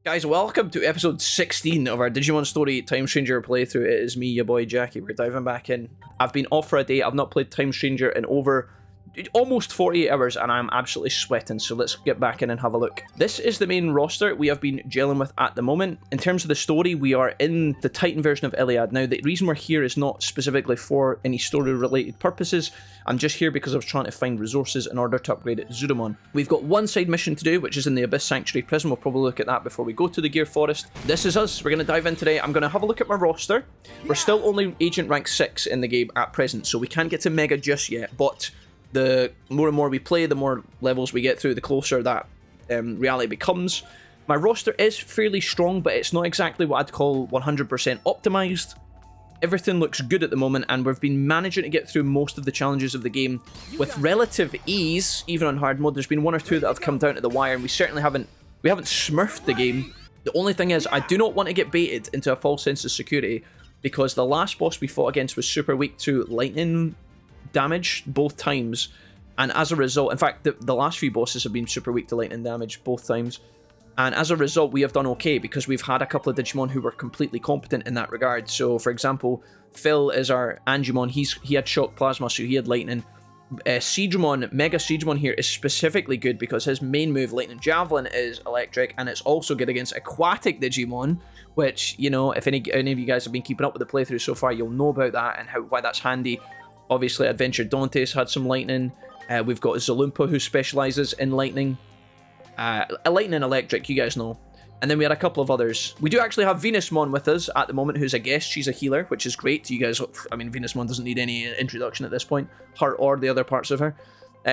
Guys, welcome to episode 16 of our Digimon Story Time Stranger playthrough. It is me, your boy Jackie. We're diving back in. I've been off for a day. I've not played Time Stranger in over almost 48 hours and I'm absolutely sweating, so let's get back in and have a look. This is the main roster we have been gelling with at the moment. In terms of the story, we are in the Titan version of Iliad. Now, the reason we're here is not specifically for any story-related purposes. I'm just here because I was trying to find resources in order to upgrade Zudamon. We've got one side mission to do, which is in the Abyss Sanctuary Prison. We'll probably look at that before we go to the Gear Forest. This is us. We're going to dive in today. I'm going to have a look at my roster. We're still only Agent Rank 6 in the game at present, so we can't get to Mega just yet, but the more and more we play, the more levels we get through, the closer that reality becomes. My roster is fairly strong, but it's not exactly what I'd call 100% optimized. Everything looks good at the moment, and we've been managing to get through most of the challenges of the game with relative ease, even on hard mode. There's been one or two that have come down to the wire, and we certainly haven't smurfed the game. The only thing is, I do not want to get baited into a false sense of security, because the last boss we fought against was super weak to lightning damage both times, and as a result, in fact, the last few bosses have been super weak to lightning damage both times, and as a result we have done okay because we've had a couple of Digimon who were completely competent in that regard. So for example, Phil is our Angemon. He had shock plasma, so he had lightning. Siegramon, Mega Siegramon here is specifically good because his main move, Lightning Javelin, is electric, and it's also good against aquatic Digimon, which, you know, if any of you guys have been keeping up with the playthrough so far, you'll know about that and why that's handy. Obviously, Adventure Dante's had some lightning. We've got Zalumpa, who specializes in lightning. Lightning electric, you guys know. And then we had a couple of others. We do actually have Venusmon with us at the moment, who's a guest. She's a healer, which is great. You guys, I mean, Venusmon doesn't need any introduction at this point. Her or the other parts of her.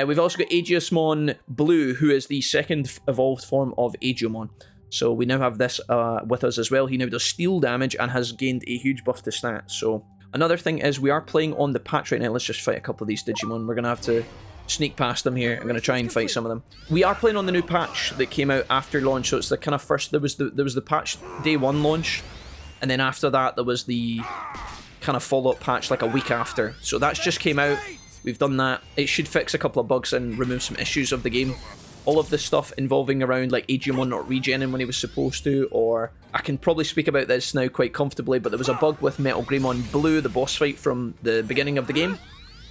We've also got Aegiosmon Blue, who is the second evolved form of Aegiomon. So we now have this with us as well. He now does steel damage and has gained a huge buff to stats. So another thing is we are playing on the patch right now. Let's just fight a couple of these Digimon. We're going to have to sneak past them here. I'm going to try and fight some of them. We are playing on the new patch that came out after launch, so it's the kind of first, there was the patch day one launch, and then after that there was the kind of follow-up patch like a week after. So that's just came out. We've done that. It should fix a couple of bugs and remove some issues of the game. All of this stuff involving around like Aegiomon not regenning when he was supposed to, or I can probably speak about this now quite comfortably, but there was a bug with Metal Greymon Blue, the boss fight from the beginning of the game.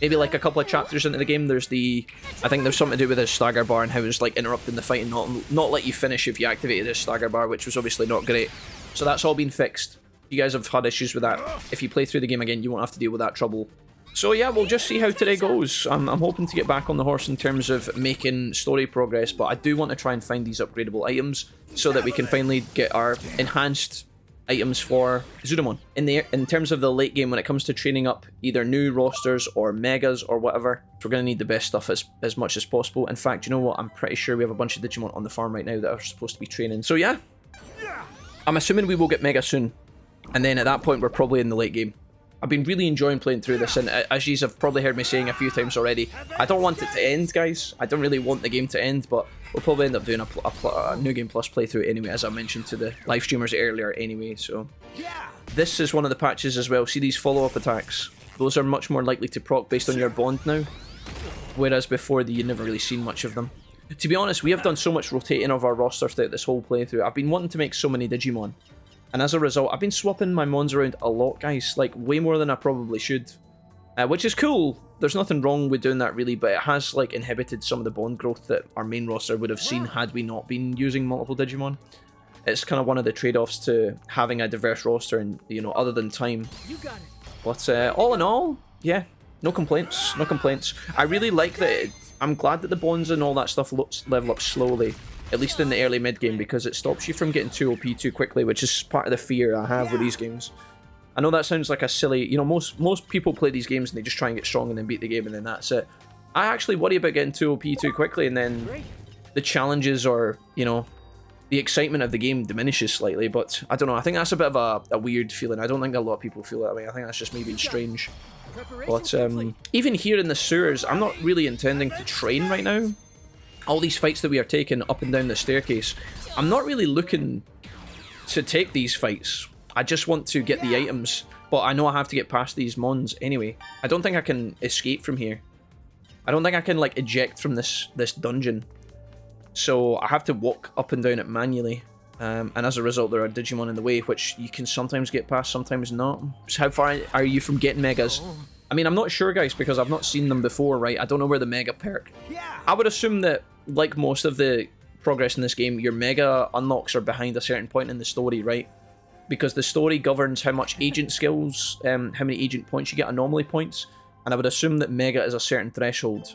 Maybe like a couple of chapters into the game, I think there's something to do with his stagger bar and how it was like interrupting the fight and not let you finish if you activated his stagger bar, which was obviously not great. So that's all been fixed. You guys have had issues with that. If you play through the game again, you won't have to deal with that trouble. So yeah, we'll just see how today goes. I'm hoping to get back on the horse in terms of making story progress, but I do want to try and find these upgradable items so that we can finally get our enhanced items for Zudamon. In terms of the late game, when it comes to training up either new rosters or megas or whatever, we're going to need the best stuff as much as possible. In fact, you know what? I'm pretty sure we have a bunch of Digimon on the farm right now that are supposed to be training. So yeah, I'm assuming we will get Mega soon. And then at that point, we're probably in the late game. I've been really enjoying playing through this, and as you have probably heard me saying a few times already, I don't want it to end, guys. I don't really want the game to end, but we'll probably end up doing a New Game Plus playthrough anyway, as I mentioned to the live streamers earlier anyway. So this is one of the patches as well. See these follow-up attacks? Those are much more likely to proc based on your bond now, whereas before you never really seen much of them. To be honest, we have done so much rotating of our roster throughout this whole playthrough. I've been wanting to make so many Digimon. And as a result, I've been swapping my mons around a lot, guys. Like, way more than I probably should. Which is cool. There's nothing wrong with doing that, really. But it has, like, inhibited some of the bond growth that our main roster would have seen had we not been using multiple Digimon. It's kind of one of the trade-offs to having a diverse roster and, you know, other than time. But all in all, yeah, no complaints. No complaints. I really like that. I'm glad that the bonds and all that stuff level up slowly. At least in the early mid-game, because it stops you from getting too OP too quickly, which is part of the fear I have with these games. I know that sounds like a silly... You know, most people play these games and they just try and get strong and then beat the game and then that's it. I actually worry about getting too OP too quickly and then the challenges or, you know, the excitement of the game diminishes slightly, but I don't know. I think that's a bit of a weird feeling. I don't think a lot of people feel that way. I think that's just me being strange. But even here in the sewers, I'm not really intending to train right now. All these fights that we are taking up and down the staircase, I'm not really looking to take these fights. I just want to get the items, but I know I have to get past these mons anyway. I don't think I can escape from here. I don't think I can, like, eject from this dungeon. So I have to walk up and down it manually. and as a result there are Digimon in the way, which you can sometimes get past, sometimes not. So how far are you from getting Megas? I mean, I'm not sure, guys, because I've not seen them before, right? I don't know where the Mega perk. I would assume that, like most of the progress in this game, your Mega unlocks are behind a certain point in the story, right? Because the story governs how much agent skills, how many agent points you get, anomaly points, and I would assume that Mega is a certain threshold.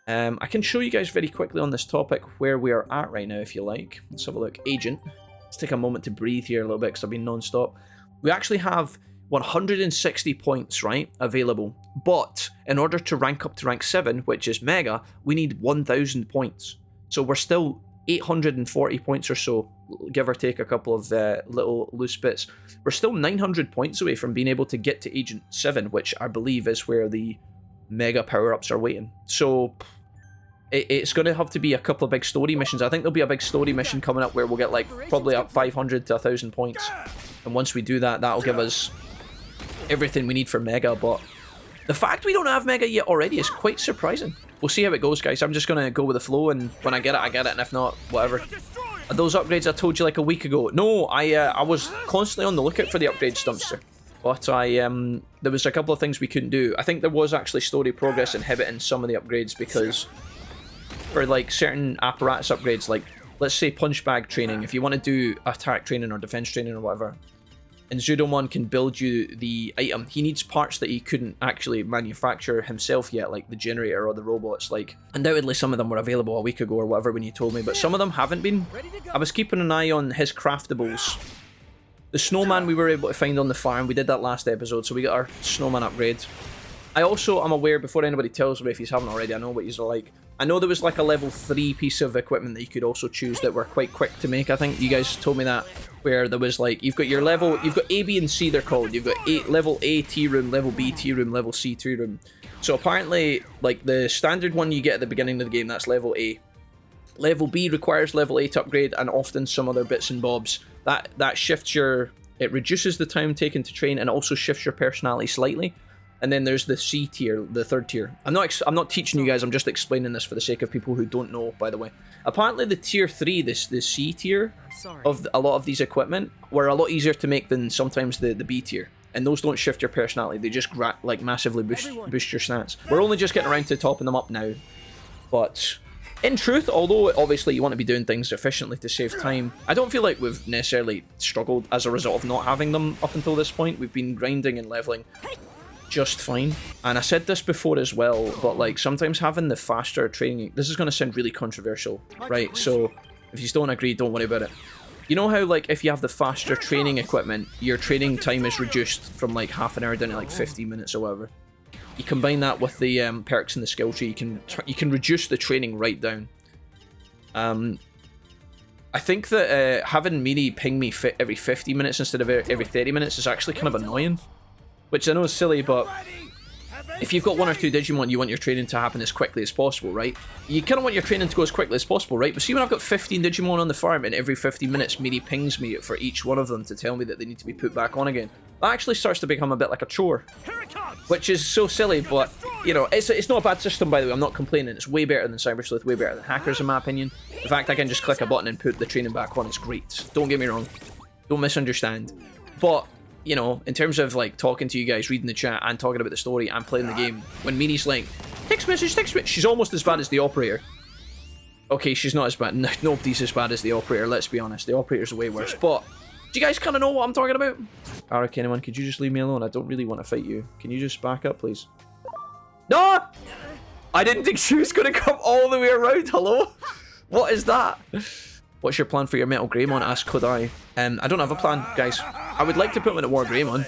I can show you guys very quickly on this topic where we are at right now, if you like. Let's have a look. Agent. Let's take a moment to breathe here a little bit, because I've been non-stop. We actually have 160 points, right, available. But in order to rank up to rank 7, which is Mega, we need 1,000 points. So we're still 840 points or so, give or take a couple of little loose bits. We're still 900 points away from being able to get to Agent 7, which I believe is where the Mega power-ups are waiting. So it's going to have to be a couple of big story missions. I think there'll be a big story mission coming up where we'll get like probably up 500 to 1,000 points. And once we do that, that'll give us everything we need for Mega. But the fact we don't have Mega yet already is quite surprising. We'll see how it goes, guys. I'm just going to go with the flow, and when I get it, I get it, and if not, whatever. Are those upgrades I told you like a week ago? No, I was constantly on the lookout for the upgrades, Dumpster. But there was a couple of things we couldn't do. I think there was actually story progress inhibiting some of the upgrades, because for like certain apparatus upgrades, like let's say punch bag training, if you want to do attack training or defense training or whatever, and Zudomon can build you the item, he needs parts that he couldn't actually manufacture himself yet, like the generator or the robots. Like, undoubtedly some of them were available a week ago or whatever when you told me, but some of them haven't been. I was keeping an eye on his craftables. The snowman we were able to find on the farm, we did that last episode, so we got our snowman upgrade. I also am aware, before anybody tells me if you haven't already, I know what you're like. I know there was like a level 3 piece of equipment that you could also choose that were quite quick to make, I think. You guys told me that, where there was like, you've got your level, you've got A, B, and C they're called. You've got level A tea room, level B tea room, level C tea room. So apparently, like the standard one you get at the beginning of the game, that's level A. Level B requires level 8 upgrade, and often some other bits and bobs. That shifts your, it reduces the time taken to train and also shifts your personality slightly. And then there's the C tier, the third tier. I'm not teaching you guys, I'm just explaining this for the sake of people who don't know, by the way. Apparently the tier 3, the C tier of a lot of these equipment were a lot easier to make than sometimes the B tier. And those don't shift your personality, they just like massively boost your stats. We're only just getting around to topping them up now. But in truth, although obviously you want to be doing things efficiently to save time, I don't feel like we've necessarily struggled as a result of not having them up until this point. We've been grinding and leveling just fine. And I said this before as well, but like sometimes having the faster training, this is going to sound really controversial, right? So if you don't agree, don't worry about it. You know how like if you have the faster training equipment, your training time is reduced from like half an hour down to like 15 minutes or whatever. You combine that with the perks in the skill tree, you can reduce the training right down. I think that having Miri ping me every 50 minutes instead of every 30 minutes is actually kind of annoying. Which I know is silly, but if you've got 1 or 2 Digimon, you want your training to happen as quickly as possible, right? You kind of want your training to go as quickly as possible, right? But see, when I've got 15 Digimon on the farm and every 50 minutes Miri pings me for each one of them to tell me that they need to be put back on again, that actually starts to become a bit like a chore. Which is so silly, but, you know, it's not a bad system, by the way. I'm not complaining. It's way better than Cyber Sleuth, way better than Hackers, in my opinion. The fact I can just click a button and put the training back on is great. Don't get me wrong. Don't misunderstand. But you know, in terms of like talking to you guys, reading the chat, and talking about the story and playing the game, when Miri's like, text message, she's almost as bad as the operator. Okay, she's not as bad. Nobody's as bad as the operator, let's be honest. The operator's way worse. But do you guys kind of know what I'm talking about? Alright, anyone, could you just leave me alone? I don't really want to fight you. Can you just back up, please? No! I didn't think she was going to come all the way around. Hello? What is that? What's your plan for your Metal Greymon? Asked Kodai. I don't have a plan, guys. I would like to put him in a War Greymon,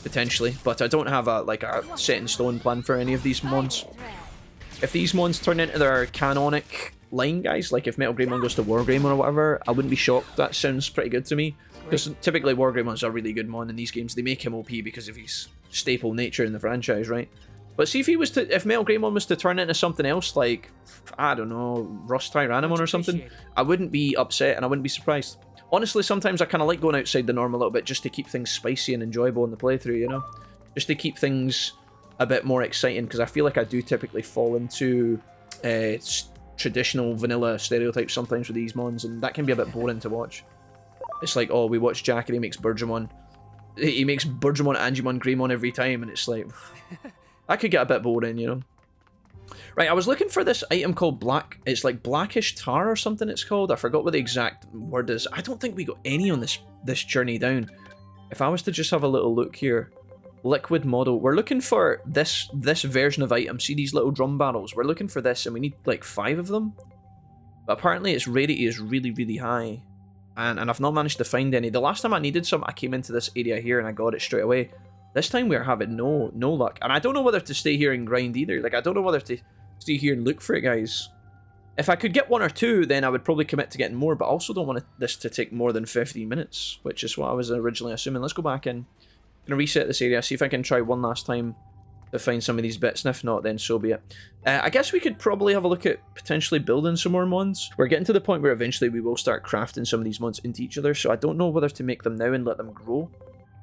potentially, but I don't have a set in stone plan for any of these mons. If these mons turn into their canonic line, guys, like if Metal Greymon goes to War Greymon or whatever, I wouldn't be shocked. That sounds pretty good to me. Because typically War Greymon's a really good mon in these games. They make him OP because of his staple nature in the franchise, right? But see, if Metal Greymon was to turn into something else, like, I don't know, Rust Tyrannomon or something, I wouldn't be upset and I wouldn't be surprised. Honestly, sometimes I kind of like going outside the norm a little bit just to keep things spicy and enjoyable in the playthrough, you know? Just to keep things a bit more exciting, because I feel like I do typically fall into traditional vanilla stereotypes sometimes with these mons, and that can be a bit boring to watch. It's like, oh, we watch Jack and he makes Birdramon. He makes Birdramon, Angemon, Greymon every time, and it's like... that could get a bit boring, you know? Right, I was looking for this item called Black... It's like Blackish Tar or something it's called. I forgot what the exact word is. I don't think we got any on this journey down. If I was to just have a little look here... Liquid model. We're looking for this version of item. See these little drum barrels? We're looking for this, and we need like 5 of them. But apparently its rarity is really, really high. And I've not managed to find any. The last time I needed some, I came into this area here and I got it straight away. This time we're having no luck. And I don't know whether to stay here and grind either. Like, I don't know whether to stay here and look for it, guys. If I could get 1 or 2, then I would probably commit to getting more. But I also don't want this to take more than 15 minutes, which is what I was originally assuming. Let's go back in. I'm going to reset this area, see if I can try one last time to find some of these bits, and if not, then so be it. I guess we could probably have a look at potentially building some more mons. We're getting to the point where eventually we will start crafting some of these mons into each other, so I don't know whether to make them now and let them grow.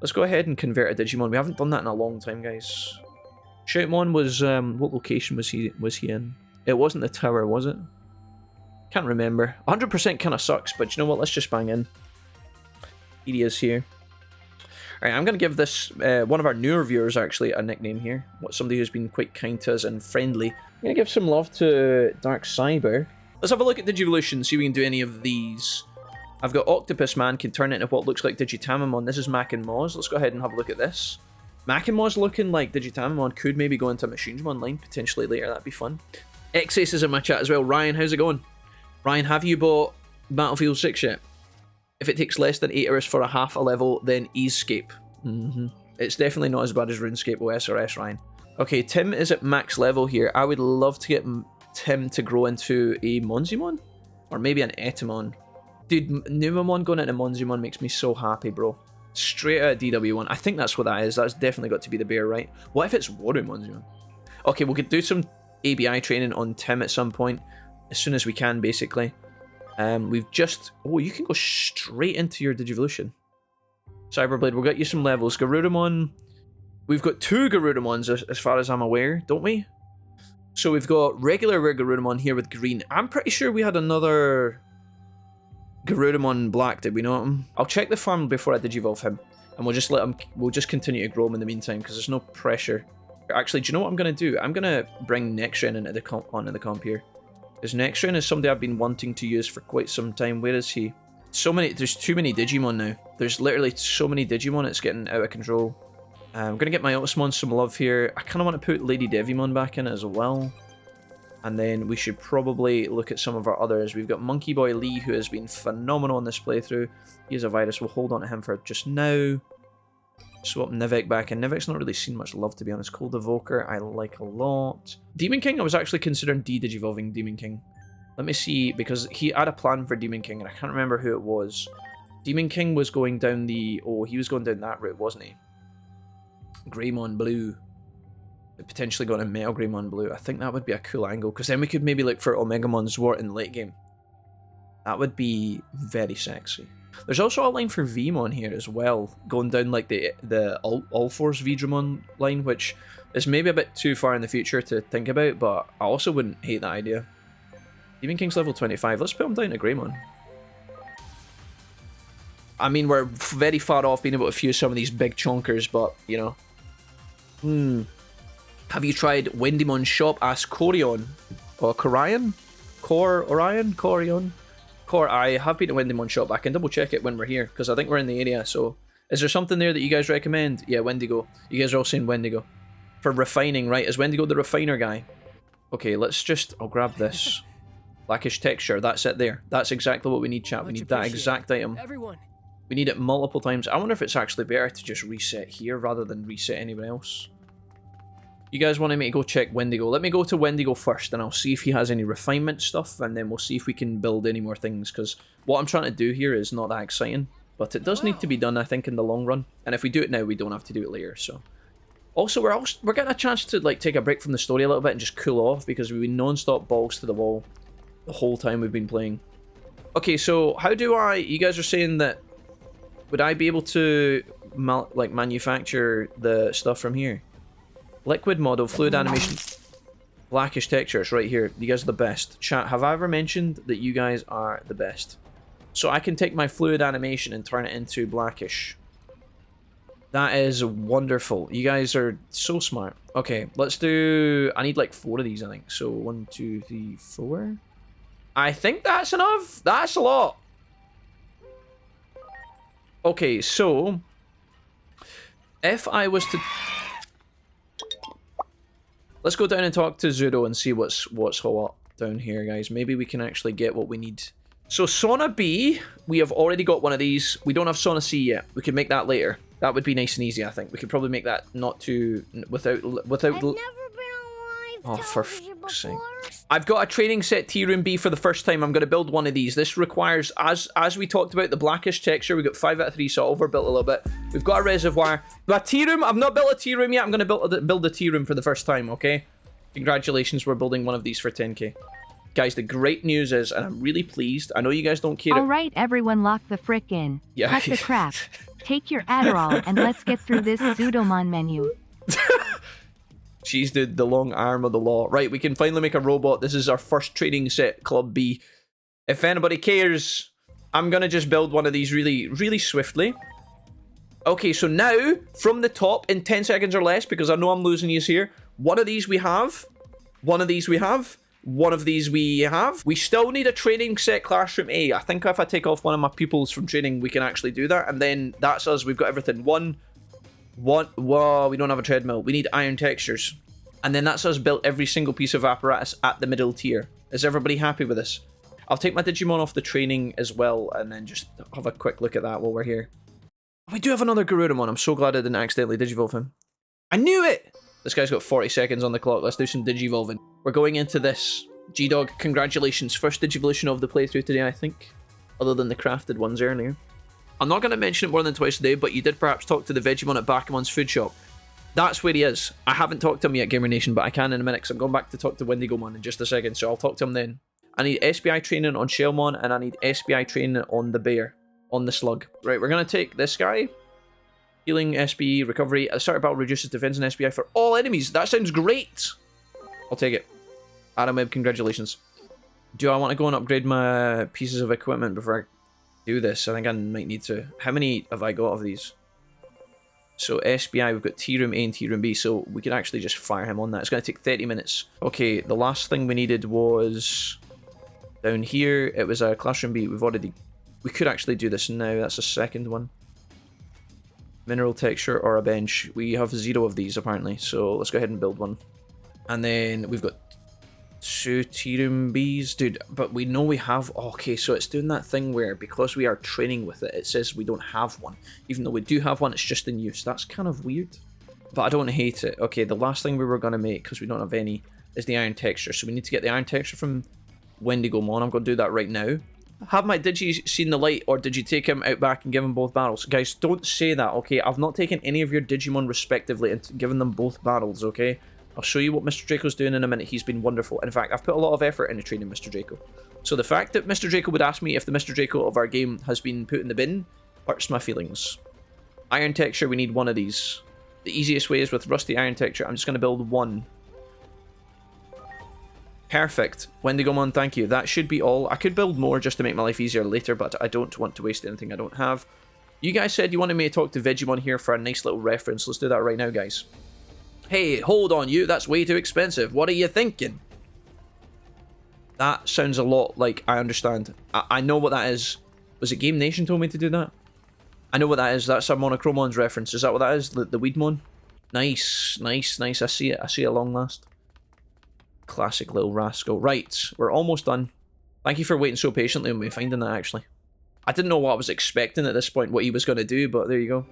Let's go ahead and convert a Digimon. We haven't done that in a long time, guys. Shoutmon was, what location was he in? It wasn't the tower, was it? Can't remember. 100% kind of sucks, but you know what? Let's just bang in. Here he is here. Alright, I'm going to give this, one of our newer viewers actually, a nickname here. Somebody who's been quite kind to us and friendly. I'm going to give some love to Dark Cyber. Let's have a look at Digivolution, see if we can do any of these. I've got Octopus Man, can turn it into what looks like Digitamamon. This is Mac and Moz. Let's go ahead and have a look at this. Mac and Moz looking like Digitamamon. Could maybe go into a Machinedramon line potentially later. That'd be fun. Xace is in my chat as well. Ryan, how's it going? Ryan, have you bought Battlefield 6 yet? If it takes less than 8 hours for a half a level, then Easescape. It's definitely not as bad as RuneScape OS or S, Ryan. Okay, Tim is at max level here. I would love to get Tim to grow into a Monzimon. Or maybe an Etamon. Dude, Numamon going into Monzimon makes me so happy, bro. Straight out of DW1. I think that's what that is. That's definitely got to be the bear, right? What if it's Waru Monzimon? Okay, we could do some ABI training on Tim at some point. As soon as we can, basically. We've just... Oh, you can go straight into your Digivolution. Cyberblade, we'll get you some levels. Garudamon... We've got 2 Garudamons as far as I'm aware, don't we? So we've got regular rare Garudamon here with green. I'm pretty sure we had another Garudamon black, did we not? I'll check the farm before I Digivolve him. And we'll just let him... We'll just continue to grow him in the meantime, because there's no pressure. Actually, do you know what I'm going to do? I'm going to bring Nextren into the comp here. Because Nextren is somebody I've been wanting to use for quite some time. Where is he? So many... There's too many Digimon now. There's literally so many Digimon, it's getting out of control. I'm going to get my Otismon some love here. I kind of want to put Lady Devimon back in as well. And then we should probably look at some of our others. We've got Monkey Boy Lee, who has been phenomenal in this playthrough. He has a virus. We'll hold on to him for just now. Swap Nivek back in. Nivek's not really seen much love, to be honest. Cold Evoker, I like a lot. Demon King, I was actually considering de-digivolving Demon King. Let me see, because he had a plan for Demon King, and I can't remember who it was. Demon King was going down the... Oh, he was going down that route, wasn't he? Greymon Blue. Potentially going to Metal Greymon Blue. I think that would be a cool angle, because then we could maybe look for Omegamon Zwart in the late game. That would be very sexy. There's also a line for Vmon here as well, going down like the All-Force Vdramon line, which is maybe a bit too far in the future to think about, but I also wouldn't hate that idea. Demon King's level 25. Let's put him down to Greymon. I mean, we're very far off being able to fuse some of these big chonkers, but, you know. Have you tried Wendymon Shop? Ask Corion. Or Corion? Corion? I have been to Wendymon Shop. I can double check it when we're here, because I think we're in the area, so... Is there something there that you guys recommend? Yeah, Wendigo. You guys are all saying Wendigo. For refining, right? Is Wendigo the refiner guy? Okay, let's just... I'll grab this. Blackish texture. That's it there. That's exactly what we need, chat. We need that exact item. We need it multiple times. I wonder if it's actually better to just reset here rather than reset anywhere else. You guys wanted me to go check Wendigo. Let me go to Wendigo first, and I'll see if he has any refinement stuff, and then we'll see if we can build any more things, because what I'm trying to do here is not that exciting, but it does need to be done, I think, in the long run. And if we do it now, we don't have to do it later, so... Also, we're getting a chance to, like, take a break from the story a little bit and just cool off, because we've been non-stop balls to the wall the whole time we've been playing. Okay, so how do I... You guys are saying that... Would I be able to, like, manufacture the stuff from here? Liquid model, fluid animation, blackish textures right here. You guys are the best. Chat, have I ever mentioned that you guys are the best? So I can take my fluid animation and turn it into blackish. That is wonderful. You guys are so smart. Okay, let's do... I need like 4 of these, I think. So 1, 2, 3, 4. I think that's enough. That's a lot. Okay, so... if I was to... let's go down and talk to Zudo and see what's what down here, guys. Maybe we can actually get what we need. So Sauna B, we have already got one of these. We don't have Sauna C yet. We can make that later. That would be nice and easy, I think. We could probably make that not too... without... I've never been on live for television fuck's sake. before. I've got a training set T Room B for the first time. I'm going to build one of these. This requires, as we talked about, the blackish texture. We got 5 out of 3, so I overbuilt a little bit. We've got a reservoir. My T Room, I've not built a T Room yet. I'm going to build a T Room for the first time, okay? Congratulations, we're building one of these for 10k. Guys, the great news is, and I'm really pleased, I know you guys don't care. All right, everyone, lock the frick in. Yeah. Cut the crap. Take your Adderall and let's get through this Pseudomon menu. She's the long arm of the law. Right, we can finally make a robot. This is our first training set, Club B. If anybody cares, I'm going to just build one of these really, really swiftly. Okay, so now, from the top, in 10 seconds or less, because I know I'm losing you here, one of these we have, one of these we have, one of these we have. We still need a training set Classroom A. I think if I take off one of my pupils from training, we can actually do that. And then that's us. We've got everything. One. Whoa, we don't have a treadmill. We need iron textures. And then that's us built every single piece of apparatus at the middle tier. Is everybody happy with this? I'll take my Digimon off the training as well, and then just have a quick look at that while we're here. We do have another Garurumon. I'm so glad I didn't accidentally Digivolve him. I knew it! This guy's got 40 seconds on the clock. Let's do some Digivolving. We're going into this. G-Dog, congratulations. First Digivolution of the playthrough today, I think. Other than the crafted ones earlier. I'm not going to mention it more than twice today, but you did perhaps talk to the Vegemon at Bakemon's food shop. That's where he is. I haven't talked to him yet, Gamer Nation, but I can in a minute, because I'm going back to talk to Wendigomon in just a second, so I'll talk to him then. I need SBI training on Shellmon, and I need SBI training on the bear, on the slug. Right, we're going to take this guy. Healing, SBE, recovery. The start of battle reduces defense and SBI for all enemies. That sounds great. I'll take it. Adam Webb, congratulations. Do I want to go and upgrade my pieces of equipment before I do this? I think I might need to. How many have I got of these? So SBI, we've got T Room A and T Room B, so we could actually just fire him on that. It's going to take 30 minutes. Okay, the last thing we needed was down here. It was a Classroom B. We could actually do this now. That's the second one. Mineral texture or a bench. We have 0 of these apparently, so let's go ahead and build one. And then we've got 2 T Room Bs. Dude, but we know we have... Okay, so it's doing that thing where because we are training with it, it says we don't have one. Even though we do have one, it's just in use. That's kind of weird. But I don't hate it. Okay, the last thing we were going to make, because we don't have any, is the iron texture. So we need to get the iron texture from Wendigomon. I'm going to do that right now. Have my Digi seen the light, or did you take him out back and give him both barrels? Guys, don't say that, okay? I've not taken any of your Digimon respectively and given them both barrels, okay? I'll show you what Mr. Draco's doing in a minute. He's been wonderful. In fact, I've put a lot of effort into training Mr. Draco. So the fact that Mr. Draco would ask me if the Mr. Draco of our game has been put in the bin hurts my feelings. Iron texture, we need one of these. The easiest way is with rusty iron texture. I'm just going to build one. Perfect. Wendigomon, thank you. That should be all. I could build more just to make my life easier later, but I don't want to waste anything I don't have. You guys said you wanted me to talk to Vegemon here for a nice little reference. Let's do that right now, guys. Hey, hold on you. That's way too expensive. What are you thinking? That sounds a lot like I understand. I know what that is. Was it Game Nation told me to do that? I know what that is. That's a Monochromon's reference. Is that what that is? The Weedmon? Nice, nice, nice. I see it. I see it at long last. Classic little rascal. Right, we're almost done. Thank you for waiting so patiently on me finding that, actually. I didn't know what I was expecting at this point, what he was going to do, but there you go.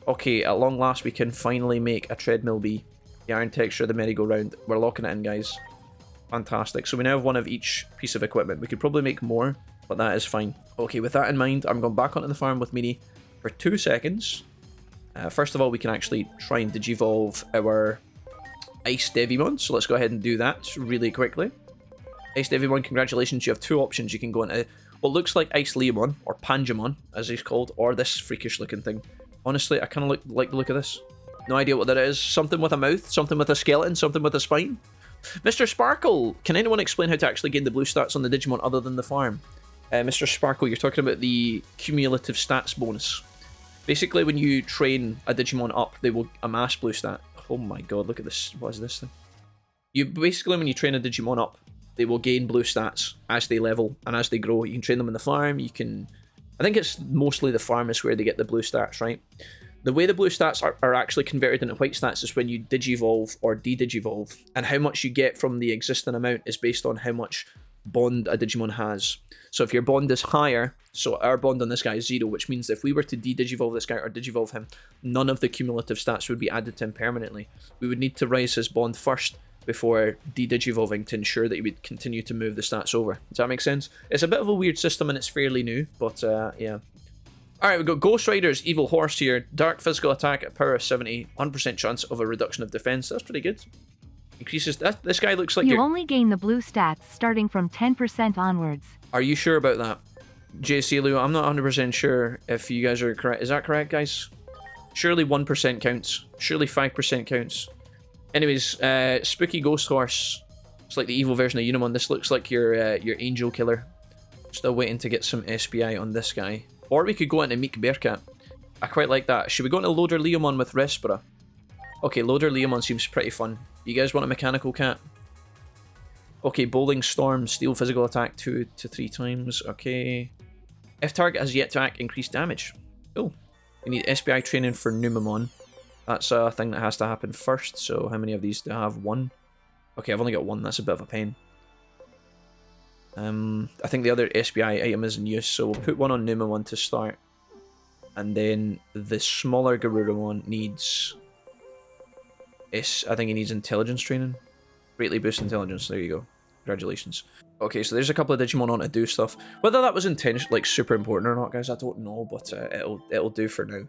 Okay, at long last, we can finally make a treadmill B. The iron texture, the merry-go-round. We're locking it in, guys. Fantastic. So we now have one of each piece of equipment. We could probably make more, but that is fine. Okay, with that in mind, I'm going back onto the farm with Meanie for 2 seconds. First of all, we can actually try and Digivolve our Ice Devimon, so let's go ahead and do that really quickly. Ice Devimon, congratulations, you have 2 options. You can go into what looks like Ice Leomon, or Panjamon, as he's called, or this freakish looking thing. Honestly, I kind of like the look of this. No idea what that is. Something with a mouth, something with a skeleton, something with a spine. Mr. Sparkle, can anyone explain how to actually gain the blue stats on the Digimon other than the farm? Mr. Sparkle, you're talking about the cumulative stats bonus. Basically, when you train a Digimon up, they will amass blue stat. Oh my god, look at this. What is this thing? Basically, when you train a Digimon up, they will gain blue stats as they level and as they grow. You can train them in the farm, you can... I think it's mostly the farm is where they get the blue stats, right? The way the blue stats are actually converted into white stats is when you Digivolve or de-Digivolve, and how much you get from the existing amount is based on how much bond a Digimon has. So if your bond is higher, so our bond on this guy is 0, which means if we were to de-Digivolve this guy or Digivolve him, none of the cumulative stats would be added to him permanently. We would need to raise his bond first before de-Digivolving to ensure that he would continue to move the stats over. Does that make sense? It's a bit of a weird system and it's fairly new, but yeah. Alright, we've got Ghost Rider's Evil Horse here. Dark physical attack at power of 70, 1% chance of a reduction of defense. That's pretty good. Increases... This guy looks like you only gain the blue stats starting from 10% onwards. Are you sure about that? JC Lou, I'm not 100% sure if you guys are correct. Is that correct, guys? Surely 1% counts. Surely 5% counts. Anyways, Spooky Ghost Horse. It's like the evil version of Unimon. This looks like your angel killer. Still waiting to get some SPI on this guy. Or we could go into Meek Bearcat. I quite like that. Should we go into Loader Leomon with Respira? Okay, Loader Leomon seems pretty fun. You guys want a Mechanical Cat? Okay, Bowling Storm, Steel Physical Attack 2 to 3 times. Okay. If target has yet to act, increase damage. Oh. We need SPI training for Numemon. That's a thing that has to happen first, so how many of these do I have? 1? Okay, I've only got 1, that's a bit of a pain. I think the other SPI item is in use, so we'll put one on Numemon to start. And then the smaller Garurumon needs... I think he needs intelligence training. Greatly boost intelligence, there you go. Congratulations. Okay, so there's a couple of Digimon on to do stuff. Whether that was like super important or not, guys, I don't know, but it'll do for now.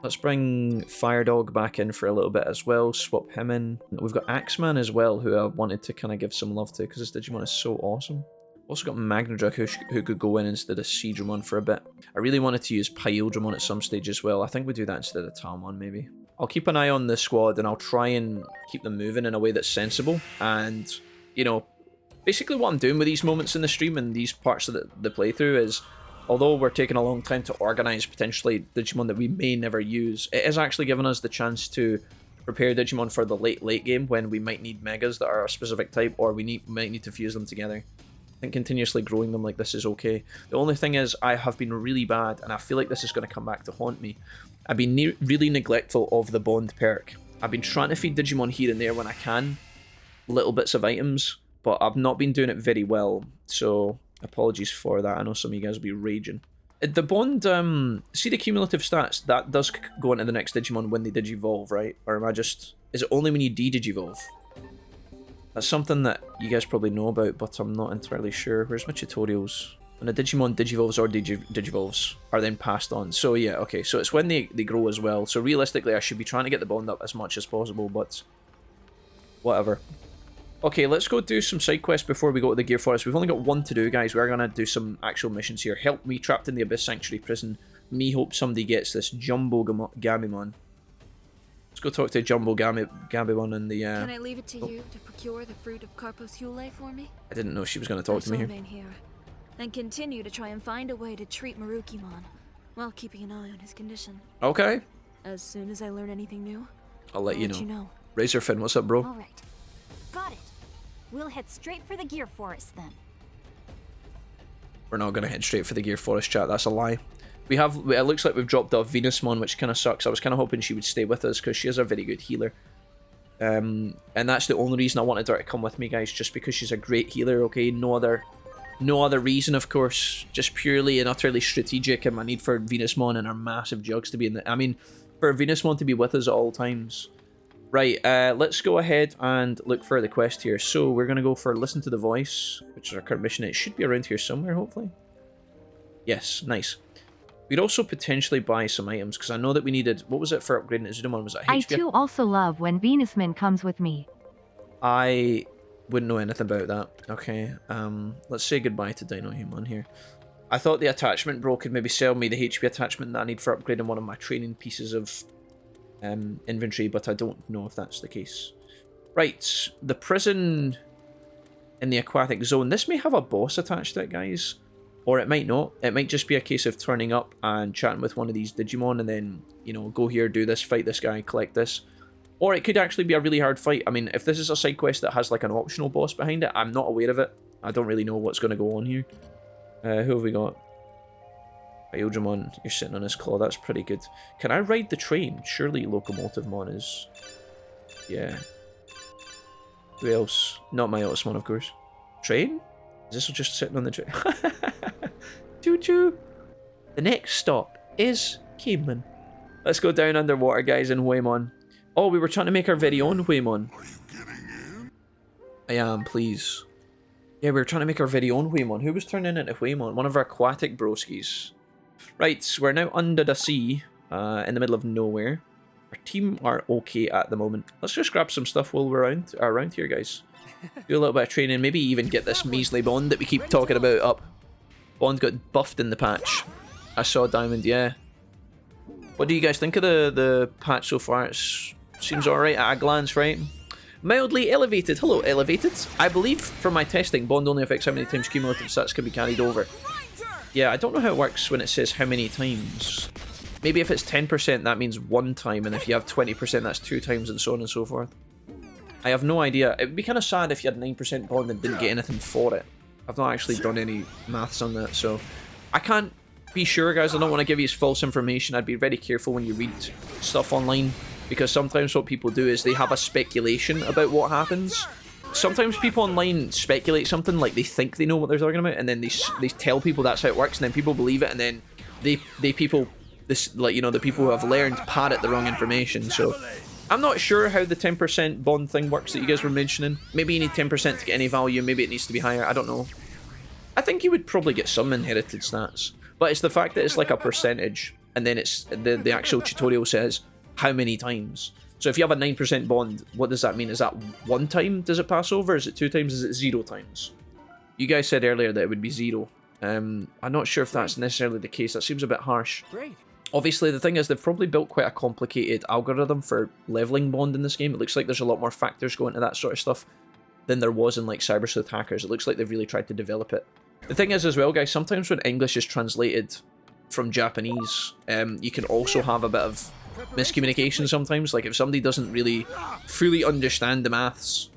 Let's bring Fire Dog back in for a little bit as well, swap him in. We've got Axeman as well, who I wanted to kind of give some love to, because this Digimon is so awesome. Also got Magnadruk, who could go in instead of Seadramon for a bit. I really wanted to use Pyodramon at some stage as well. I think we do that instead of Talmon, maybe. I'll keep an eye on the squad, and I'll try and keep them moving in a way that's sensible. And, you know, basically what I'm doing with these moments in the stream and these parts of the playthrough is, although we're taking a long time to organise potentially Digimon that we may never use, it is actually giving us the chance to prepare Digimon for the late game when we might need Megas that are a specific type, or we might need to fuse them together. I think continuously growing them like this is okay. The only thing is, I have been really bad, and I feel like this is going to come back to haunt me. I've been really neglectful of the Bond perk. I've been trying to feed Digimon here and there when I can, little bits of items, but I've not been doing it very well, so apologies for that. I know some of you guys will be raging. The Bond, see the cumulative stats? That does go into the next Digimon when they Digivolve, right? Or am I just... Is it only when you de-Digivolve? That's something that you guys probably know about, but I'm not entirely sure. Where's my tutorials? When a Digimon Digivolves or Digivolves are then passed on. So yeah, okay, so it's when they grow as well. So realistically, I should be trying to get the Bond up as much as possible, but whatever. Okay, let's go do some side quests before we go to the Gear Forest. We've only got 1 to do, guys. We're going to do some actual missions here. Help me trapped in the Abyss Sanctuary prison. Me hope somebody gets this Jumbo Gamimon. Let's go talk to Jumbo Gamimon in the... Can I leave it to you to procure the fruit of Carpos Hule for me? I didn't know she was going to talk to me here. And continue to try and find a way to treat Marukimon while keeping an eye on his condition. Okay. As soon as I learn anything new, I'll let you know. Razorfin, what's up, bro? Alright. Got it. We'll head straight for the Gear Forest then. We're not going to head straight for the Gear Forest, chat. That's a lie. It looks like we've dropped off Venusmon, which kind of sucks. I was kind of hoping she would stay with us because she is a very good healer. And that's the only reason I wanted her to come with me, guys, just because she's a great healer, okay? No other reason, of course. Just purely and utterly strategic, and my need for Venusmon and our massive jugs to be in the... I mean, for Venusmon to be with us at all times. Right, let's go ahead and look for the quest here. So we're going to go for Listen to the Voice, which is our current mission. It should be around here somewhere, hopefully. Yes, nice. We'd also potentially buy some items, because I know that we needed... What was it for upgrading Azudamon? Was it HP? I too also love when Venusman comes with me. I wouldn't know anything about that. Okay, let's say goodbye to Dino Human here. I thought the attachment bro could maybe sell me the HP attachment that I need for upgrading one of my training pieces of inventory, but I don't know if that's the case. Right, the prison in the aquatic zone. This may have a boss attached to it, guys. Or it might not. It might just be a case of turning up and chatting with one of these Digimon and then, you know, go here, do this, fight this guy, collect this. Or it could actually be a really hard fight. I mean, if this is a side quest that has like an optional boss behind it, I'm not aware of it. I don't really know what's going to go on here. Who have we got? Iojimon, you're sitting on his claw. That's pretty good. Can I ride the train? Surely Locomotivemon is... Yeah. Who else? Not my Otismon, of course. Train? Is this just sitting on the train? Choo-choo! The next stop is Caveman. Let's go down underwater, guys, in Huemon. Oh, we were trying to make our very own Huemon. Are you getting in? I am, please. Yeah, we were trying to make our very own Huemon. Who was turning into Huemon? One of our aquatic broskies. Right, we're now under the sea, in the middle of nowhere. Our team are okay at the moment. Let's just grab some stuff while we're around here, guys. Do a little bit of training, maybe even get this measly Bond that we keep talking about up. Bond got buffed in the patch. I saw Diamond, yeah. What do you guys think of the patch so far? It seems alright at a glance, right? Mildly elevated. Hello, elevated. I believe from my testing, Bond only affects how many times cumulative stats can be carried over. Yeah, I don't know how it works when it says how many times. Maybe if it's 10%, that means one time, and if you have 20%, that's 2 times, and so on and so forth. I have no idea. It would be kind of sad if you had 9% Bond and didn't get anything for it. I've not actually done any maths on that, so I can't be sure, guys. I don't want to give you false information. I'd be very careful when you read stuff online, because sometimes what people do is they have a speculation about what happens. Sometimes people online speculate something, like they think they know what they're talking about, and then they tell people that's how it works, and then people believe it, and then the people who have learned parrot the wrong information. So I'm not sure how the 10% Bond thing works that you guys were mentioning. Maybe you need 10% to get any value, maybe it needs to be higher, I don't know. I think you would probably get some inherited stats, but it's the fact that it's like a percentage, and then it's the actual tutorial says how many times. So if you have a 9% Bond, what does that mean? Is that 1 time does it pass over? Is it 2 times? Is it 0 times? You guys said earlier that it would be 0. I'm not sure if that's necessarily the case. That seems a bit harsh. Great. Obviously, the thing is, they've probably built quite a complicated algorithm for leveling Bond in this game. It looks like there's a lot more factors going into that sort of stuff than there was in, like, Cyber Sleuth Hackers. It looks like they've really tried to develop it. The thing is, as well, guys, sometimes when English is translated from Japanese, you can also have a bit of miscommunication sometimes. Like, if somebody doesn't really fully understand the maths,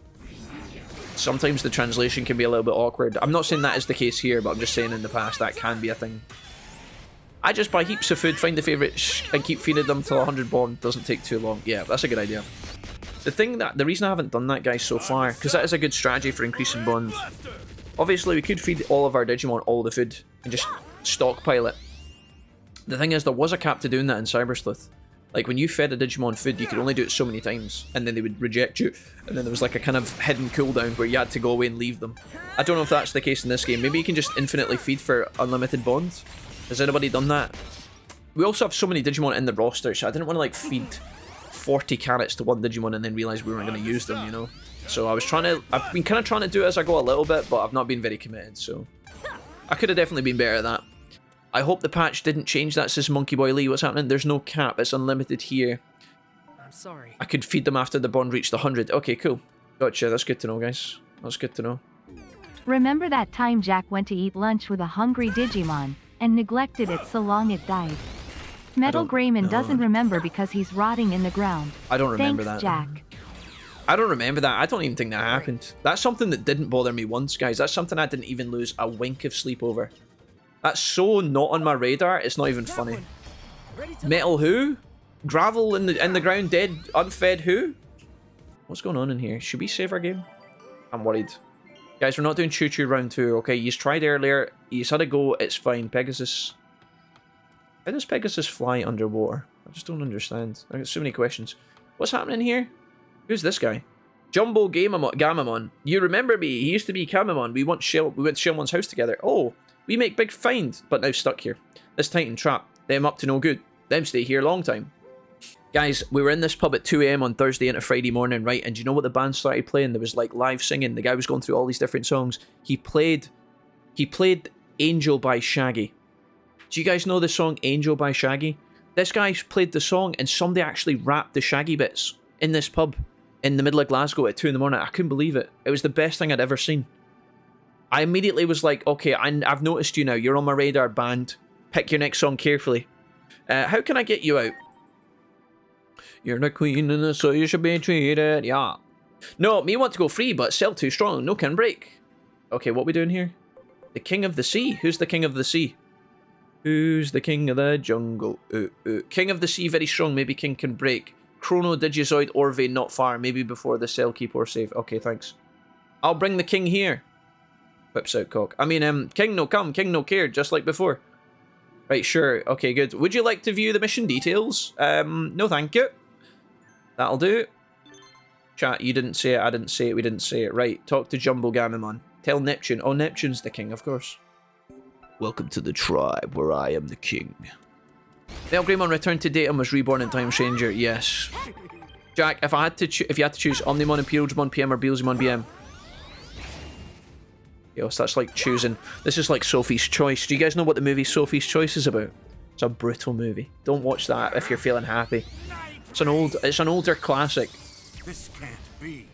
sometimes the translation can be a little bit awkward. I'm not saying that is the case here, but I'm just saying in the past that can be a thing. I just buy heaps of food, find the favourites, and keep feeding them till 100 Bond. Doesn't take too long. Yeah, that's a good idea. The reason I haven't done that, guys, so far, because that is a good strategy for increasing Bond. Obviously, we could feed all of our Digimon all the food and just stockpile it. The thing is, there was a cap to doing that in Cyber Sleuth. Like, when you fed a Digimon food, you could only do it so many times, and then they would reject you, and then there was like a kind of hidden cooldown where you had to go away and leave them. I don't know if that's the case in this game. Maybe you can just infinitely feed for unlimited Bond. Has anybody done that? We also have so many Digimon in the roster, so I didn't want to like feed 40 carrots to one Digimon and then realise we weren't going to use them, you know? So I've been kind of trying to do it as I go a little bit, but I've not been very committed, so I could have definitely been better at that. I hope the patch didn't change that, says Monkey Boy Lee. What's happening? There's no cap, it's unlimited here. I'm sorry. I could feed them after the Bond reached 100. Okay, cool. Gotcha, that's good to know, guys. That's good to know. Remember that time Jack went to eat lunch with a hungry Digimon and neglected it so long it died? Metal Grayman doesn't remember because he's rotting in the ground. I don't remember Thanks, that. Jack. I don't remember that. I don't even think that happened. That's something that didn't bother me once, guys. That's something I didn't even lose a wink of sleep over. That's so not on my radar, it's not even funny. Metal who? Gravel in the ground, dead, unfed who? What's going on in here? Should we save our game? I'm worried. Guys, we're not doing choo-choo round 2, okay? You've tried earlier, you've had a go, it's fine. Pegasus. How does Pegasus fly underwater? I just don't understand. I got so many questions. What's happening here? Who's this guy? Jumbo Gamamon. You remember me? He used to be Kamamon. We went to Shelmon's house together. Oh, we make big find, but now stuck here. This Titan trap. Them up to no good. Them stay here long time. Guys, we were in this pub at 2 AM on Thursday into Friday morning, right? And do you know what the band started playing? There was like live singing. The guy was going through all these different songs. He played Angel by Shaggy. Do you guys know the song Angel by Shaggy? This guy played the song and somebody actually rapped the Shaggy bits in this pub in the middle of Glasgow at 2 in the morning. I couldn't believe it. It was the best thing I'd ever seen. I immediately was like, okay, I've noticed you now. You're on my radar, band. Pick your next song carefully. How can I get you out? You're the queen and so you should be treated. Yeah. No, me want to go free, but Cell too strong. No can break. Okay, what we doing here? The king of the sea. Who's the king of the sea? Who's the king of the jungle? King of the sea, very strong. Maybe king can break. Chrono, Digizoid, Orve, not far. Maybe before the Cell keep or save. Okay, thanks. I'll bring the king here. Whips out cock. I mean, king no come, king no care, just like before. Right, sure. Okay, good. Would you like to view the mission details? No thank you. That'll do. Chat, you didn't say it, I didn't say it, we didn't say it. Right, talk to Jumbo Gamamon. Tell Neptune. Oh, Neptune's the king, of course. Welcome to the tribe where I am the king. Nell Greymon returned to date and was reborn in Time Stranger. Yes. Jack, if you had to choose Omnimon, Imperialmon, PM, or Beelzemon BM. Yo, so that's like choosing. This is like Sophie's Choice. Do you guys know what the movie Sophie's Choice is about? It's a brutal movie. Don't watch that if you're feeling happy. It's an older classic. This can't be.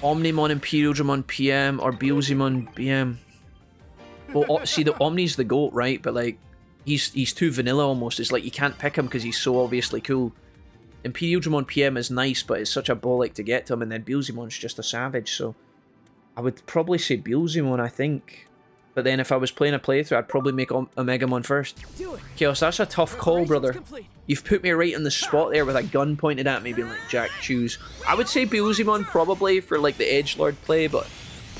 Omnimon, Imperialmon, PM, or Beelzemon BM. Well, see, the Omni's the GOAT, right? But like, he's too vanilla almost. It's like you can't pick him because he's so obviously cool. Imperialmon PM is nice, but it's such a bollock to get to him, and then Beelzemon's just a savage, so I would probably say Beelzemon, I think. But then if I was playing a playthrough, I'd probably make Omegamon first. Chaos, that's a tough call, brother. You've put me right in the spot there with a gun pointed at me, being like, Jack, choose. I would say Beelzemon probably for like the edgelord play, but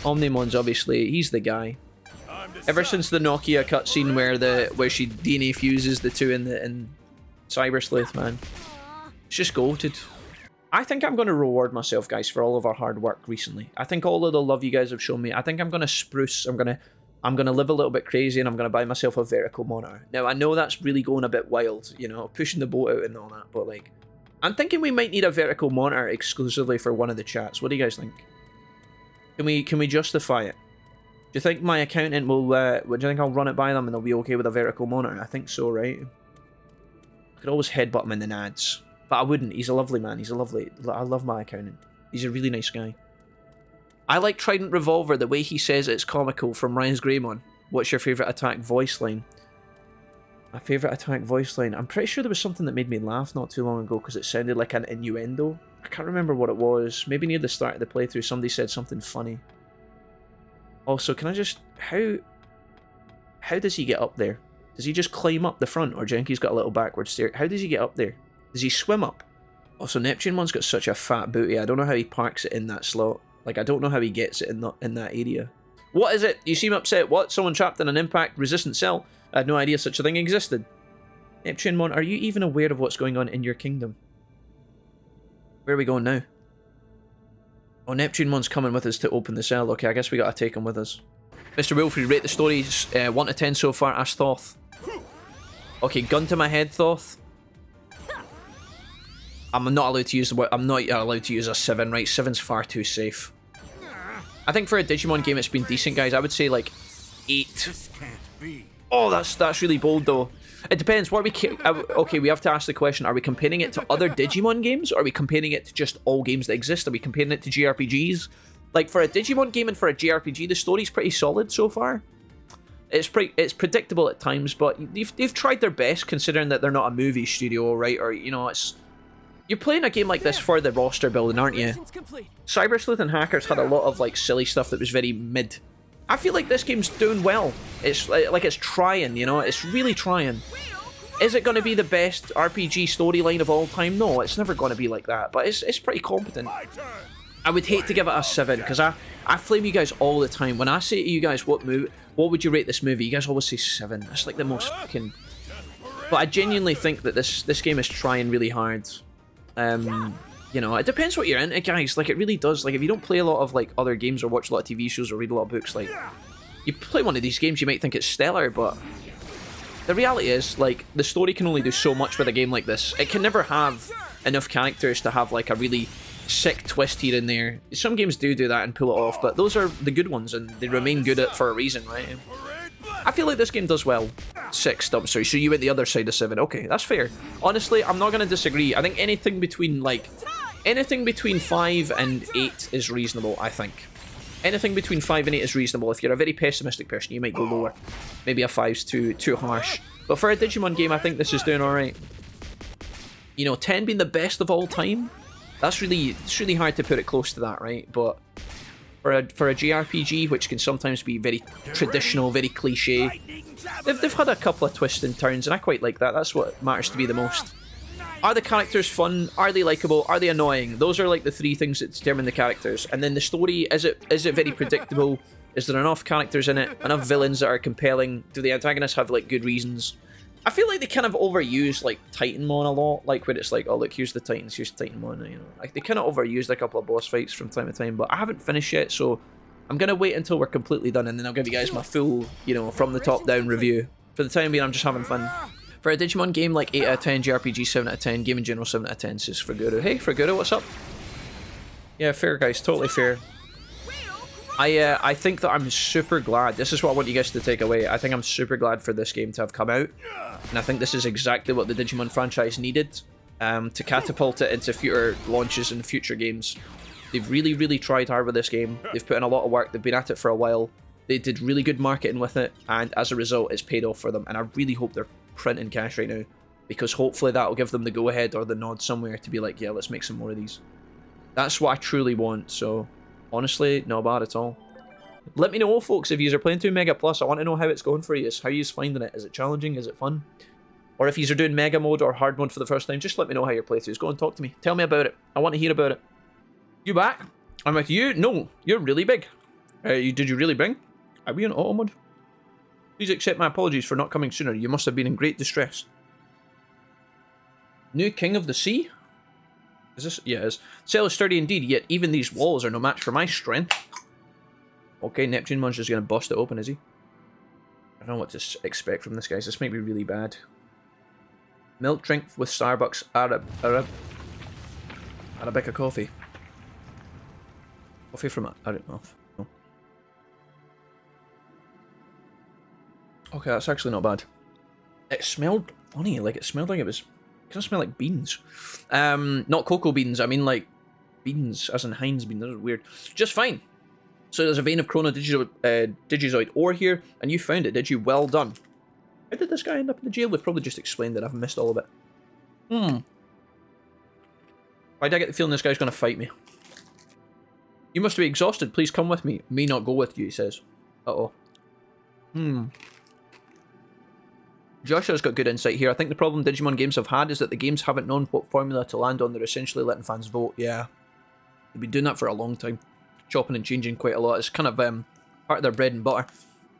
Omnimon's obviously, he's the guy. Ever since the Nokia cutscene where she DNA fuses the two in Cyber Sleuth, man. It's just goated. I think I'm going to reward myself, guys, for all of our hard work recently. I think all of the love you guys have shown me, I think I'm going to spruce. I'm going to live a little bit crazy, and I'm going to buy myself a vertical monitor. Now, I know that's really going a bit wild, you know, pushing the boat out and all that, but like, I'm thinking we might need a vertical monitor exclusively for one of the chats. What do you guys think? Can we justify it? Do you think my accountant will, do you think I'll run it by them and they'll be okay with a vertical monitor? I think so, right? I could always headbutt him in the nads. But I wouldn't. He's a lovely man. I love my accountant. He's a really nice guy. I like Trident Revolver, the way he says it's comical from Ryan's Greymon. What's your favourite attack voice line? My favourite attack voice line? I'm pretty sure there was something that made me laugh not too long ago because it sounded like an innuendo. I can't remember what it was. Maybe near the start of the playthrough somebody said something funny. Also, can I just... How does he get up there? Does he just climb up the front, or Jenki's got a little backward stair? How does he get up there? Does he swim up? Also, Neptunemon's got such a fat booty. I don't know how he parks it in that slot. Like, I don't know how he gets it in that area. What is it? You seem upset. What? Someone trapped in an impact-resistant cell? I had no idea such a thing existed. Neptunemon, are you even aware of what's going on in your kingdom? Where are we going now? Oh, Neptunemon's coming with us to open the cell. Okay, I guess we gotta take him with us. Mr. Wilfred, rate the stories 1 to 10 so far. Ask Thoth. Okay, gun to my head, Thoth. I'm not allowed to use the word. I'm not allowed to use a 7, right? 7's far too safe. I think for a Digimon game, it's been decent, guys. I would say like 8. This can't be. Oh, that's really bold, though. It depends. What are we? Okay, we have to ask the question: are we comparing it to other Digimon games, or are we comparing it to just all games that exist? Are we comparing it to JRPGs? Like for a Digimon game and for a JRPG, the story's pretty solid so far. It's predictable at times, but they've tried their best considering that they're not a movie studio, right? Or you know, you're playing a game like this for the roster building, aren't you? Cyber Sleuth and Hackers had a lot of like silly stuff that was very mid. I feel like this game's doing well. It's like it's trying, you know? It's really trying. Is it going to be the best RPG storyline of all time? No, it's never going to be like that, but it's pretty competent. I would hate to give it a 7, because I flame you guys all the time. When I say to you guys, what would you rate this movie? You guys always say 7. That's like the most fucking... But I genuinely think that this game is trying really hard. You know, it depends what you're into, guys. Like, it really does. Like, if you don't play a lot of, like, other games or watch a lot of TV shows or read a lot of books, like, you play one of these games, you might think it's stellar, but the reality is, like, the story can only do so much with a game like this. It can never have enough characters to have, like, a really sick twist here and there. Some games do that and pull it off, but those are the good ones, and they remain good for a reason, right? I feel like this game does well. 6, sorry, so you went the other side of 7. Okay, that's fair. Honestly, I'm not going to disagree. I think anything between 5 and 8 is reasonable, I think. Anything between 5 and 8 is reasonable. If you're a very pessimistic person, you might go lower. Maybe a 5's too harsh. But for a Digimon game, I think this is doing alright. You know, 10 being the best of all time, it's really hard to put it close to that, right? But for a JRPG, which can sometimes be very traditional, very cliche, they've had a couple of twists and turns, and I quite like that. That's what matters to me the most. Are the characters fun? Are they likable? Are they annoying? Those are like the 3 things that determine the characters. And then the story, is it very predictable? Is there enough characters in it? Enough villains that are compelling? Do the antagonists have like good reasons? I feel like they kind of overuse like Titanmon a lot, like where it's like, oh look, here's the Titans, here's Titanmon, you know. Like they kind of overused a couple of boss fights from time to time, but I haven't finished yet, so I'm gonna wait until we're completely done, and then I'll give you guys my full, you know, from the top down review. For the time being, I'm just having fun. For a Digimon game, like 8 out of 10, JRPG 7 out of 10, game in general 7 out of 10, says Fraguro. Hey, Fraguro, what's up? Yeah, fair, guys, totally fair. I think that I'm super glad. This is what I want you guys to take away. I think I'm super glad for this game to have come out. And I think this is exactly what the Digimon franchise needed to catapult it into future launches and future games. They've really tried hard with this game. They've put in a lot of work. They've been at it for a while. They did really good marketing with it. And as a result, it's paid off for them. And I really hope they're printing cash right now, because hopefully that will give them the go-ahead or the nod somewhere to be like, yeah, let's make some more of these. That's what I truly want, so honestly, not bad at all. Let me know, folks, if you are playing through Mega Plus. I want to know how it's going for you. How you finding it? Is it challenging? Is it fun? Or if you are doing Mega Mode or Hard Mode for the first time, just let me know how your playthrough is going. Talk to me. Tell me about it. I want to hear about it. You back? I'm like, you? No, you're really big. Did you really bring? Are we in auto mode? Please accept my apologies for not coming sooner. You must have been in great distress. New King of the Sea? Is this? Yeah, it is. Cell is sturdy indeed, yet even these walls are no match for my strength. Okay, Neptunemon's just going to bust it open, is he? I don't know what to expect from this, guys. This might be really bad. Milk drink with Starbucks Arabica coffee. Coffee from... I don't know. No. Okay, that's actually not bad. It smelled funny, like it smelled like it was... It kind of smelled like beans. Not cocoa beans, I mean like beans, as in Heinz beans. That was weird. Just fine. So there's a vein of Chrono Digizoid ore here, and you found it, did you? Well done. How did this guy end up in the jail? We've probably just explained it. I've missed all of it. Why do I get the feeling this guy's going to fight me? You must be exhausted. Please come with me. Me not go with you, he says. Uh-oh. Joshua's got good insight here. I think the problem Digimon games have had is that the games haven't known what formula to land on. They're essentially letting fans vote. Yeah. They've been doing that for a long time. Chopping and changing quite a lot. It's kind of part of their bread and butter.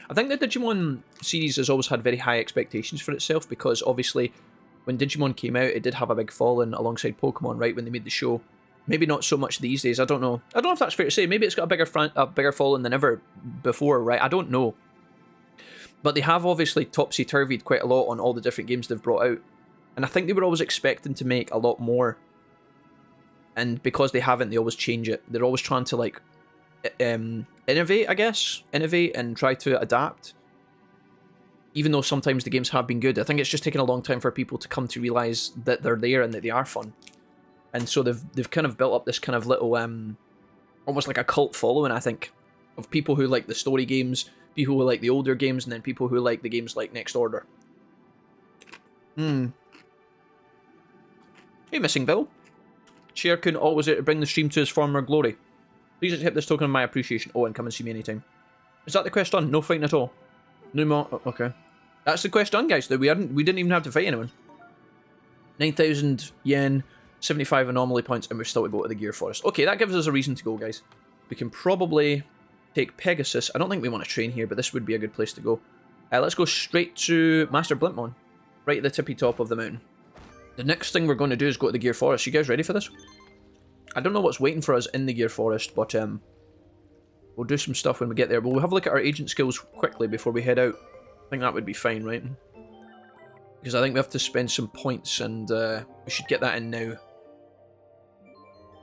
I think the Digimon series has always had very high expectations for itself, because obviously when Digimon came out, it did have a big following alongside Pokemon, right, when they made the show. Maybe not so much these days, I don't know. I don't know if that's fair to say. Maybe it's got a bigger following than ever before, right? I don't know. But they have obviously topsy-turvied quite a lot on all the different games they've brought out. And I think they were always expecting to make a lot more. And because they haven't, they always change it. They're always trying to, like, innovate, I guess. Innovate and try to adapt. Even though sometimes the games have been good. I think it's just taken a long time for people to come to realise that they're there and that they are fun. And so they've kind of built up this kind of little, almost like a cult following, I think, of people who like the story games, people who like the older games, and then people who like the games like Next Order. Hey, Missing Bill. Chair-kun always there to bring the stream to his former glory. Please accept this token of my appreciation. Oh, and come and see me anytime. Is that the quest done? No fighting at all? No more? Oh, okay. That's the quest done, guys. We didn't even have to fight anyone. 9,000 yen, 75 anomaly points, and we're still to go to the Gear Forest. Okay, that gives us a reason to go, guys. We can probably take Pegasus. I don't think we want to train here, but this would be a good place to go. Let's go straight to Master Blimpmon. Right at the tippy top of the mountain. The next thing we're going to do is go to the Gear Forest. You guys ready for this? I don't know what's waiting for us in the Gear Forest, but we'll do some stuff when we get there. But we'll have a look at our agent skills quickly before we head out. I think that would be fine, right? Because I think we have to spend some points, and we should get that in now.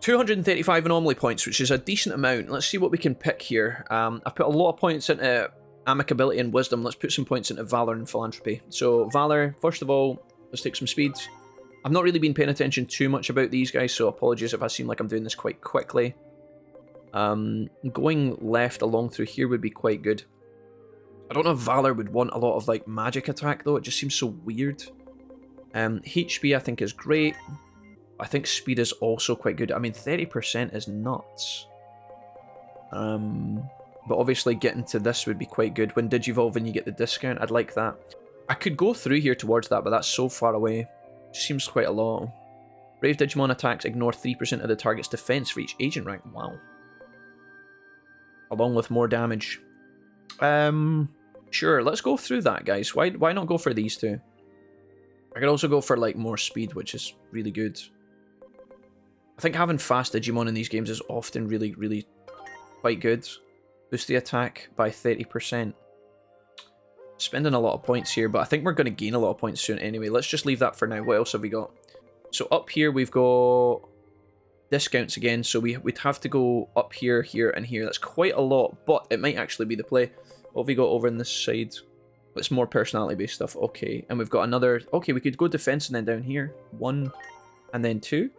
235 anomaly points, which is a decent amount. Let's see what we can pick here. I've put a lot of points into amicability and wisdom. Let's put some points into valor and philanthropy. So valor, first of all, let's take some speeds. I've not really been paying attention too much about these guys, so apologies if I seem like I'm doing this quite quickly. Going left along through here would be quite good. I don't know if Valor would want a lot of like magic attack though, it just seems so weird. HP I think is great. I think speed is also quite good. I mean 30% is nuts. But obviously getting to this would be quite good. When Digivolve and you get the discount, I'd like that. I could go through here towards that, but that's so far away. It seems quite a lot. Brave Digimon attacks ignore 3% of the target's defense for each agent rank. Wow. Along with more damage. Sure, let's go through that, guys. Why not go for these two? I could also go for like more speed, which is really good. I think having fast Digimon in these games is often really quite good. Boost the attack by 30%. Spending a lot of points here, but I think we're going to gain a lot of points soon anyway. Let's just leave that for now. What else have we got? So up here we've got discounts again, so we'd have to go up here, here, and here. That's quite a lot, but it might actually be the play. What have we got over on this side? It's more personality-based stuff. Okay, and we've got another... Okay, we could go defense and then down here. 1, and then 2.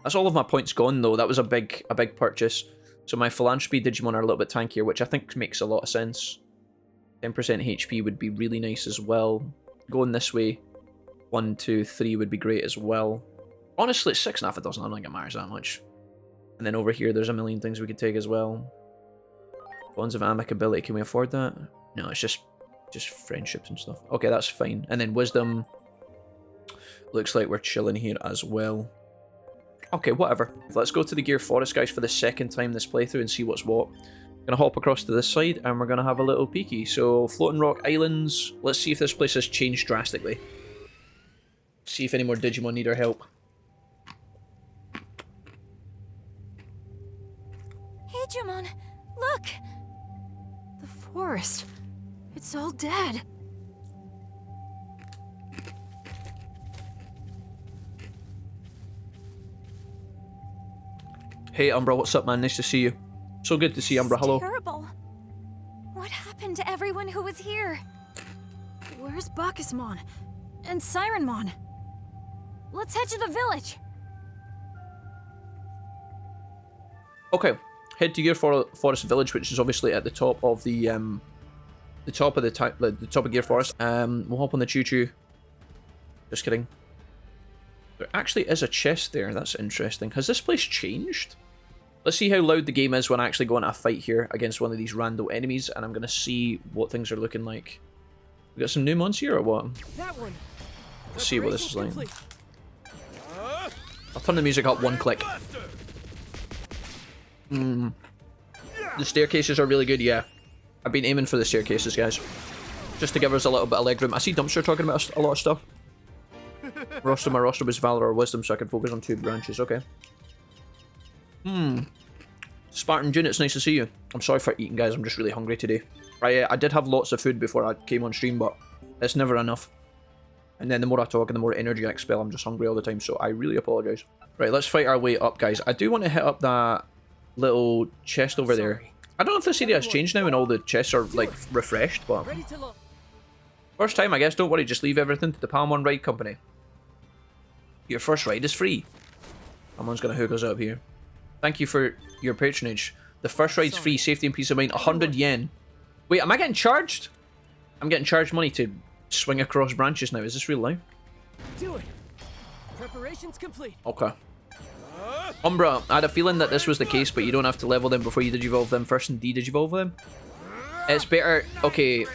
That's all of my points gone, though. That was a big purchase. So my philanthropy Digimon are a little bit tankier, which I think makes a lot of sense. 10% HP would be really nice as well. Going this way, 1, 2, 3 would be great as well. Honestly, 6.5 it doesn't. I don't think it matters that much. And then over here, there's a million things we could take as well. Bonds of amicability, can we afford that? No, it's just friendships and stuff. Okay, that's fine. And then wisdom. Looks like we're chilling here as well. Okay, whatever. Let's go to the Gear Forest, guys, for the second time this playthrough and see what's what. Gonna hop across to this side and we're gonna have a little peeky. So, Floating Rock Islands. Let's see if this place has changed drastically. See if any more Digimon need our help. Hey, Digimon, look! The forest. It's all dead. Hey, Umbra, what's up, man? Nice to see you. So good to see you, Umbra. Hello. Terrible. What happened to everyone who was here? Where's Bacchusmon? And Sirenmon? Let's head to the village. Okay, head to Gear Forest Village, which is obviously at the top of the top of Gear Forest. We'll hop on the choo-choo. Just kidding. There actually is a chest there. That's interesting. Has this place changed? Let's see how loud the game is when I actually go into a fight here against one of these rando enemies, and I'm gonna see what things are looking like. We got some new mons here or what? That one. Let's see what this is like. I'll turn the music up one click. The staircases are really good, yeah. I've been aiming for the staircases, guys. Just to give us a little bit of leg room. I see Dumpster talking about a lot of stuff. My roster was Valor or Wisdom, so I can focus on 2 branches, okay. Spartan June, it's nice to see you. I'm sorry for eating, guys, I'm just really hungry today. I did have lots of food before I came on stream, but it's never enough. And then the more I talk and the more energy I expel, I'm just hungry all the time, so I really apologise. Right, let's fight our way up, guys. I do want to hit up that little chest over there. I don't know if this area has changed now and all the chests are, like, refreshed, but... First time, I guess, don't worry, just leave everything to the Palmon Ride Company. Your first ride is free. Someone's gonna hook us up here. Thank you for your patronage. The first ride's free, safety and peace of mind, 100 yen. Wait, am I getting charged? I'm getting charged money to swing across branches now. Is this real life? Do it. Preparations complete. Okay. Umbra, I had a feeling that this was the case, but you don't have to level them before you digivolve them first and de-digivolve them. It's better... Okay,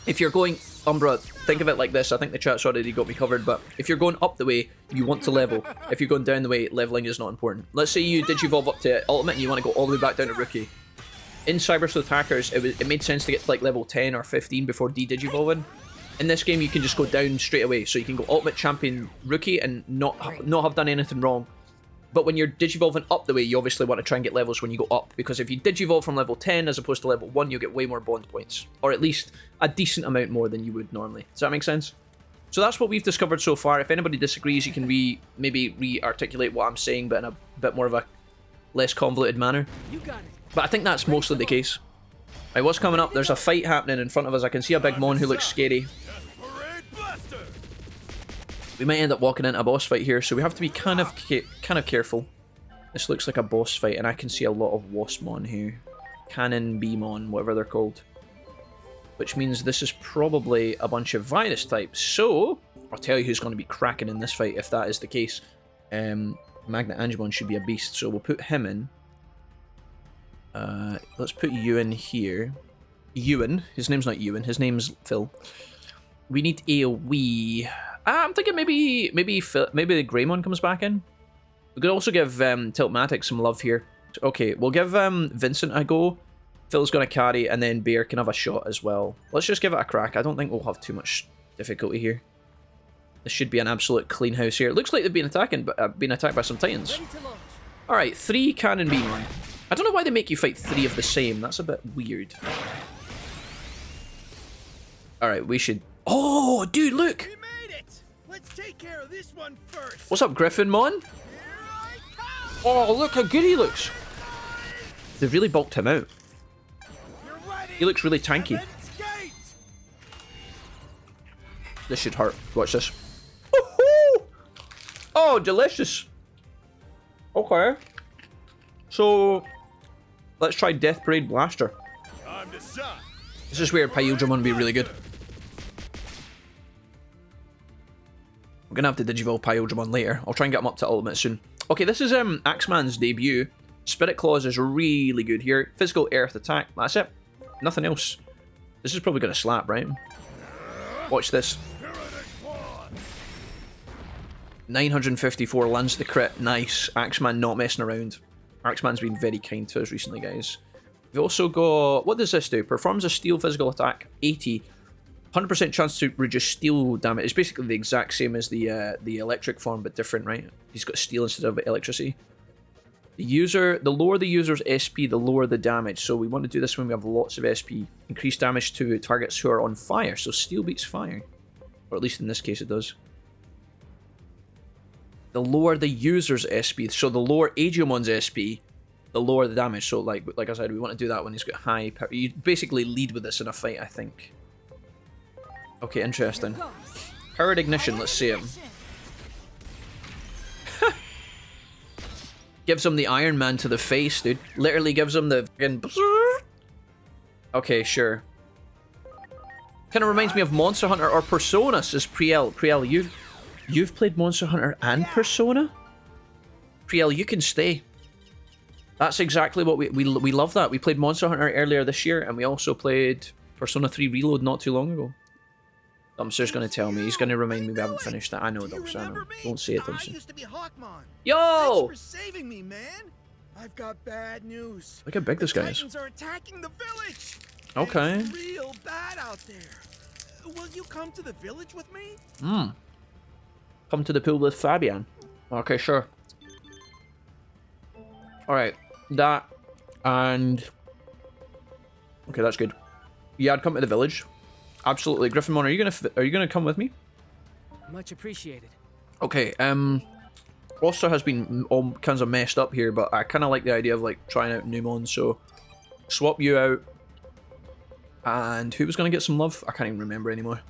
if you're going... Umbra, think of it like this. I think the chat's already got me covered, but if you're going up the way, you want to level. If you're going down the way, leveling is not important. Let's say you digivolve up to Ultimate and you want to go all the way back down to Rookie. In Cyber Sleuth Hackers, it made sense to get to like level 10 or 15 before de-digivolving. In this game, you can just go down straight away. So you can go Ultimate Champion Rookie and not have done anything wrong. But when you're digivolving up the way, you obviously want to try and get levels when you go up, because if you digivolve from level 10 as opposed to level 1, you'll get way more bond points. Or at least a decent amount more than you would normally. Does that make sense? So that's what we've discovered so far. If anybody disagrees, you can maybe re-articulate what I'm saying, but in a bit more of a less convoluted manner. You got it. But I think that's mostly the case. Right, what's coming up? There's a fight happening in front of us. I can see a big mon who looks scary. We might end up walking into a boss fight here, so we have to be kind of careful. This looks like a boss fight, and I can see a lot of Waspmon here. Kanan Beamon, whatever they're called. Which means this is probably a bunch of virus types. So, I'll tell you who's going to be cracking in this fight if that is the case. Magna Angemon should be a beast, so we'll put him in. Let's put you in here. Ewan. His name's not Ewan, his name's Phil. We need AoE. I'm thinking maybe the Greymon comes back in. We could also give Tiltmatic some love here. Okay, we'll give Vincent a go. Phil's going to carry, and then Bear can have a shot as well. Let's just give it a crack. I don't think we'll have too much difficulty here. This should be an absolute clean house here. It looks like they've been attacked by some Titans. Alright, 3 Cannon Beamon. I don't know why they make you fight 3 of the same. That's a bit weird. Alright, we should... Oh, dude, look! We made it. Let's take care of this one first. What's up, Griffinmon? Oh, look how good he looks. They've really bulked him out. He looks really tanky. This should hurt. Watch this. Oh, delicious. Okay. So, let's try Death Parade Blaster. This is where Pyodramon would be really good. We're gonna have to Digivolve Pyodramon later. I'll try and get him up to Ultimate soon. Okay, this is Axeman's debut. Spirit Claws is really good here. Physical Earth Attack. That's it. Nothing else. This is probably gonna slap, right? Watch this. 954 lands the crit. Nice. Axeman not messing around. Axeman's been very kind to us recently, guys. We've also got... What does this do? Performs a steel physical attack. 80. 100% chance to reduce steel damage. It's basically the exact same as the electric form, but different, right? He's got steel instead of electricity. The lower the user's SP, the lower the damage. So we want to do this when we have lots of SP. Increase damage to targets who are on fire. So steel beats fire. Or at least in this case it does. The lower the user's SP. So the lower Aegeomon's SP, the lower the damage. So like I said, we want to do that when he's got high power. You basically lead with this in a fight, I think. Okay, interesting. Powered Ignition, let's see him. Gives him the Iron Man to the face, dude. Literally gives him the fucking... Okay, sure. Kind of reminds me of Monster Hunter or Persona, says Priel. Priel, you've played Monster Hunter and Persona? Priel, you can stay. That's exactly what we love that. We played Monster Hunter earlier this year, and we also played Persona 3 Reload not too long ago. Dumpster's gonna tell me. He's gonna remind me we haven't finished that. I know, Dumpster, I know. Don't say it, Dumpster. Yo! Thanks for saving me, man. I've got bad news. Look how big this guy is. Titans are attacking the village. Okay. It's real bad out there. Will you come to the village with me? Come to the pool with Fabian. Okay, sure. Alright. That. And... Okay, that's good. Yeah, I'd come to the village. Absolutely. Griffinmon, are you gonna come with me? Much appreciated. Okay, roster has been all kinds of messed up here, but I kind of like the idea of like trying out Numon, so swap you out. And who was gonna get some love? I can't even remember anymore.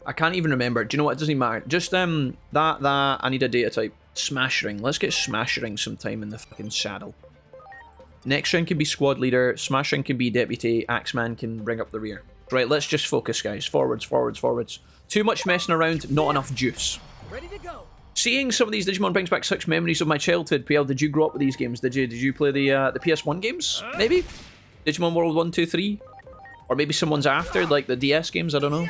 I can't even remember. Do you know what? It doesn't even matter. Just that I need a data type. Smash Ring. Let's get Smash Ring sometime in the fucking saddle. Next Ring can be squad leader. Smash Ring can be deputy. Axeman can bring up the rear. Right, let's just focus, guys. Forwards, forwards, forwards. Too much messing around, not enough juice. Ready to go. Seeing some of these Digimon brings back such memories of my childhood. PL, did you grow up with these games? Did you play the PS1 games? Maybe? Digimon World 1, 2, 3? Or maybe someone's after, like the DS games, I don't know.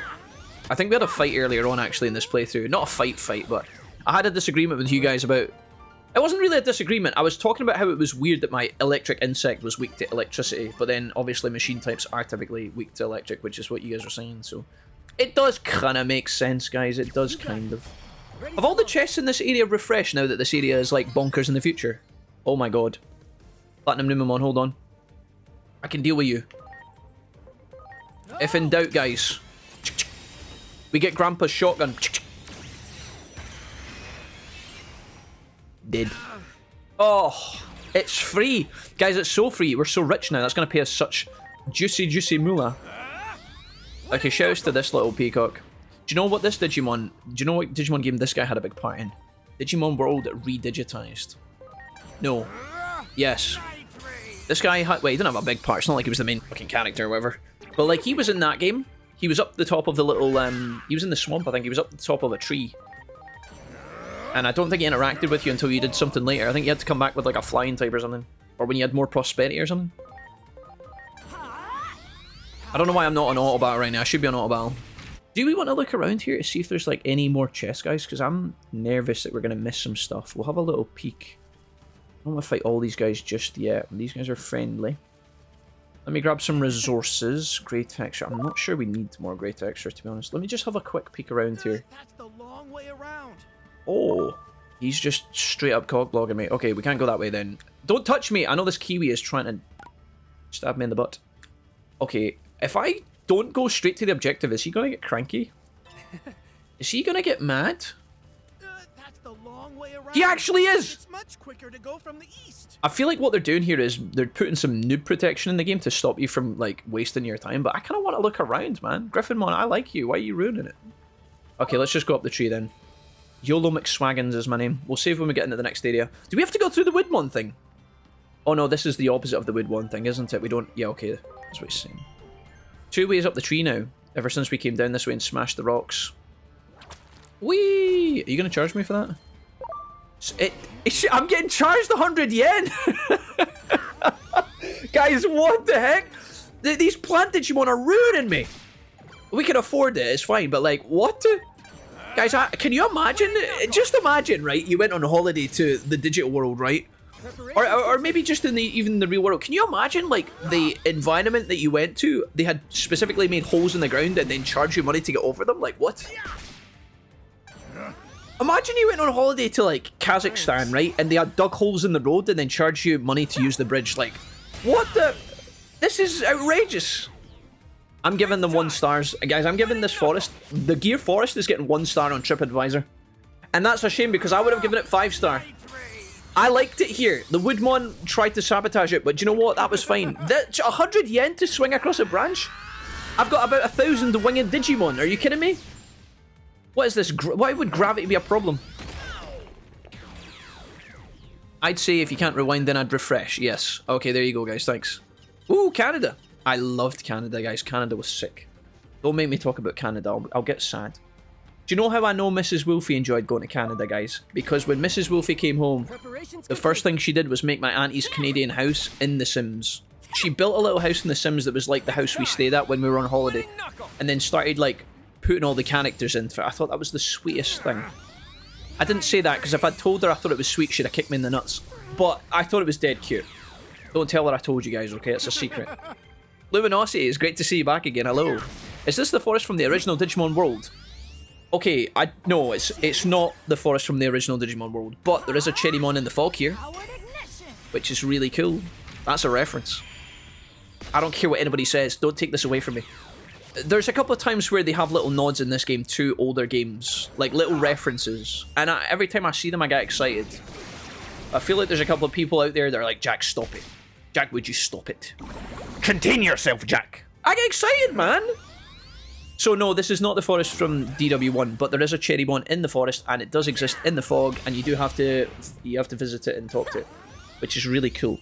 I think we had a fight earlier on, actually, in this playthrough. Not a fight, but I had a disagreement with you guys about... It wasn't really a disagreement. I was talking about how it was weird that my electric insect was weak to electricity, but then obviously machine types are typically weak to electric, which is what you guys are saying, so... It does kind of make sense, guys. It does kind of. Have all the chests in this area refreshed now that this area is like bonkers in the future? Oh my god. Platinum Numemon, hold on. I can deal with you. If in doubt, guys. We get Grandpa's shotgun. Dead. Oh, it's free. Guys, it's so free. We're so rich now. That's going to pay us such juicy moolah. Okay, shouts to this little peacock. Do you know what this Digimon... Do you know what Digimon game this guy had a big part in? Digimon World Redigitized. No. Yes. This guy had... Wait, he didn't have a big part. It's not like he was the main fucking character or whatever. But, like, he was in that game. He was up the top of the little... He was in the swamp, I think. He was up the top of a tree. And I don't think he interacted with you until you did something later. I think you had to come back with, like, a flying type or something. Or when you had more prosperity or something. I don't know why I'm not on auto battle right now. I should be on auto battle. Do we want to look around here to see if there's, like, any more chests, guys? Because I'm nervous that we're going to miss some stuff. We'll have a little peek. I don't want to fight all these guys just yet. These guys are friendly. Let me grab some resources. Grey texture. I'm not sure we need more grey texture, to be honest. Let me just have a quick peek around here. That's the long way around. Oh, he's just straight up cockblocking me. Okay, we can't go that way then. Don't touch me. I know this Kiwi is trying to stab me in the butt. Okay, if I don't go straight to the objective, is he going to get cranky? Is he going to get mad? That's the long way around. He actually is! It's much quicker to go from the east. I feel like what they're doing here is they're putting some noob protection in the game to stop you from, like, wasting your time. But I kind of want to look around, man. Griffinmon, I like you. Why are you ruining it? Okay, let's just go up the tree then. YOLO McSwaggins is my name. We'll save when we get into the next area. Do we have to go through the Woodmon thing? Oh no, this is the opposite of the Woodmon thing, isn't it? We don't... Yeah, okay. That's what he's saying. 2 ways up the tree now. Ever since we came down this way and smashed the rocks. Whee! Are you going to charge me for that? I'm getting charged 100 yen! Guys, what the heck? These plant Digimon are ruining me! We can afford it, it's fine, but like, what? Guys, can you imagine? Just imagine, right? You went on holiday to the digital world, right? Or maybe just in even the real world. Can you imagine, like, the environment that you went to? They had specifically made holes in the ground and then charge you money to get over them? Like, what? Imagine you went on holiday to, like, Kazakhstan, right? And they had dug holes in the road and then charged you money to use the bridge. Like, what the... This is outrageous. I'm giving them 1 stars. Guys, I'm giving this forest... The Gear Forest is getting 1 star on TripAdvisor. And that's a shame because I would have given it 5 star. I liked it here. The Woodmon tried to sabotage it, but do you know what? That was fine. 100 yen to swing across a branch? I've got about 1,000 winged Digimon. Are you kidding me? What is this? Why would gravity be a problem? I'd say if you can't rewind, then I'd refresh. Yes. Okay, there you go, guys. Thanks. Ooh, Canada. I loved Canada, guys. Canada was sick. Don't make me talk about Canada. I'll get sad. Do you know how I know Mrs. Wolfie enjoyed going to Canada, guys? Because when Mrs. Wolfie came home, the first thing she did was make my auntie's Canadian house in The Sims. She built a little house in The Sims that was like the house we stayed at when we were on holiday. And then started, like, putting all the characters into it. I thought that was the sweetest thing. I didn't say that because if I'd told her I thought it was sweet, she'd have kicked me in the nuts. But I thought it was dead cute. Don't tell her I told you guys, okay? It's a secret. Luminosity, it's great to see you back again. Hello. Is this the forest from the original Digimon world? Okay, no, it's not the forest from the original Digimon world, but there is a Cherrymon in the fog here, which is really cool. That's a reference. I don't care what anybody says, don't take this away from me. There's a couple of times where they have little nods in this game to older games, like little references, and every time I see them I get excited. I feel like there's a couple of people out there that are like, Jack, stop it. Jack, would you stop it? Contain yourself, Jack. I get excited, man. So no, this is not the forest from DW1, but there is a Cherrymon in the forest, and it does exist in the fog, and you have to visit it and talk to it, which is really cool.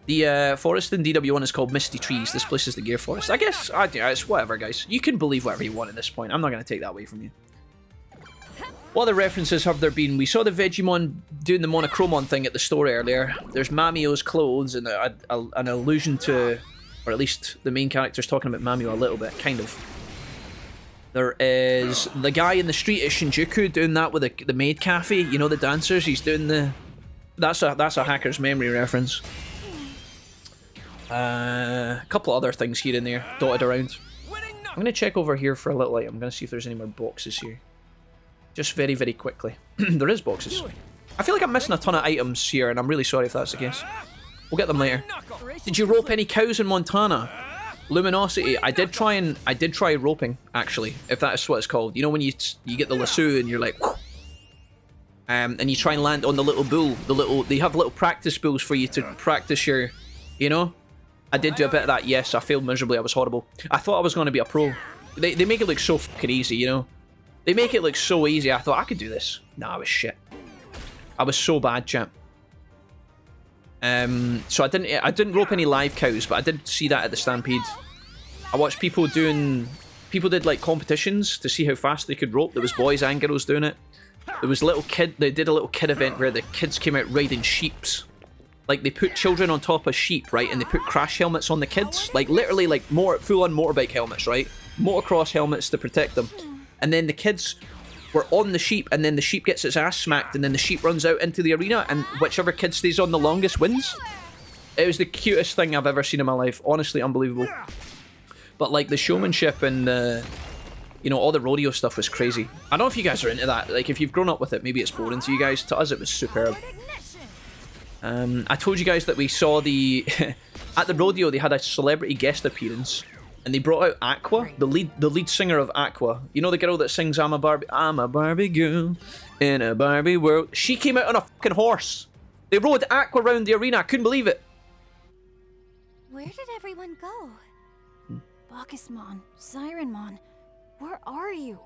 The forest in DW1 is called Misty Trees. This place is the Gear Forest. I guess, it's whatever, guys. You can believe whatever you want at this point. I'm not going to take that away from you. What other references have there been? We saw the Vegemon doing the Monochromon thing at the store earlier. There's Mamio's clothes and an allusion to... Or at least the main character's talking about Mamio a little bit, kind of. There is the guy in the street at Shinjuku doing that with the maid cafe. You know, the dancers. He's doing the... That's a hacker's memory reference. A couple other things here and there dotted around. I'm going to check over here for a little item. I'm going to see if there's any more boxes here. Just very, very quickly. There is boxes. I feel like I'm missing a ton of items here, and I'm really sorry if that's the case. We'll get them later. Did you rope any cows in Montana? Luminosity. I did try roping, actually, if that is what it's called. You know when you get the lasso and you're like, and you try and land on the little bull. They have little practice bulls for you to practice your, you know. I did do a bit of that. Yes, I failed miserably. I was horrible. I thought I was going to be a pro. They make it look so fucking easy, you know. They make it look so easy. I thought I could do this. Nah, I was shit. I was so bad, champ. So I didn't rope any live cows, but I did see that at the Stampede. I watched people did like competitions to see how fast they could rope. There was boys and girls doing it. There was they did a little kid event where the kids came out riding sheeps. Like, they put children on top of sheep, right? And they put crash helmets on the kids. Like, literally, like, full-on motorbike helmets, right? Motocross helmets to protect them. And then the kids were on the sheep, and then the sheep gets its ass smacked, and then the sheep runs out into the arena, and whichever kid stays on the longest wins. It was the cutest thing I've ever seen in my life. Honestly, unbelievable. But, like, the showmanship and the... You know, all the rodeo stuff was crazy. I don't know if you guys are into that. Like, if you've grown up with it, maybe it's boring to you guys. To us, it was superb. I told you guys that we saw the... at the rodeo, they had a celebrity guest appearance. And they brought out Aqua, the lead singer of Aqua. You know the girl that sings I'm a Barbie girl in a Barbie world. She came out on a fucking horse. They rode Aqua around the arena. I couldn't believe it. Where did everyone go? Bacchusmon, Sirenmon, where are you?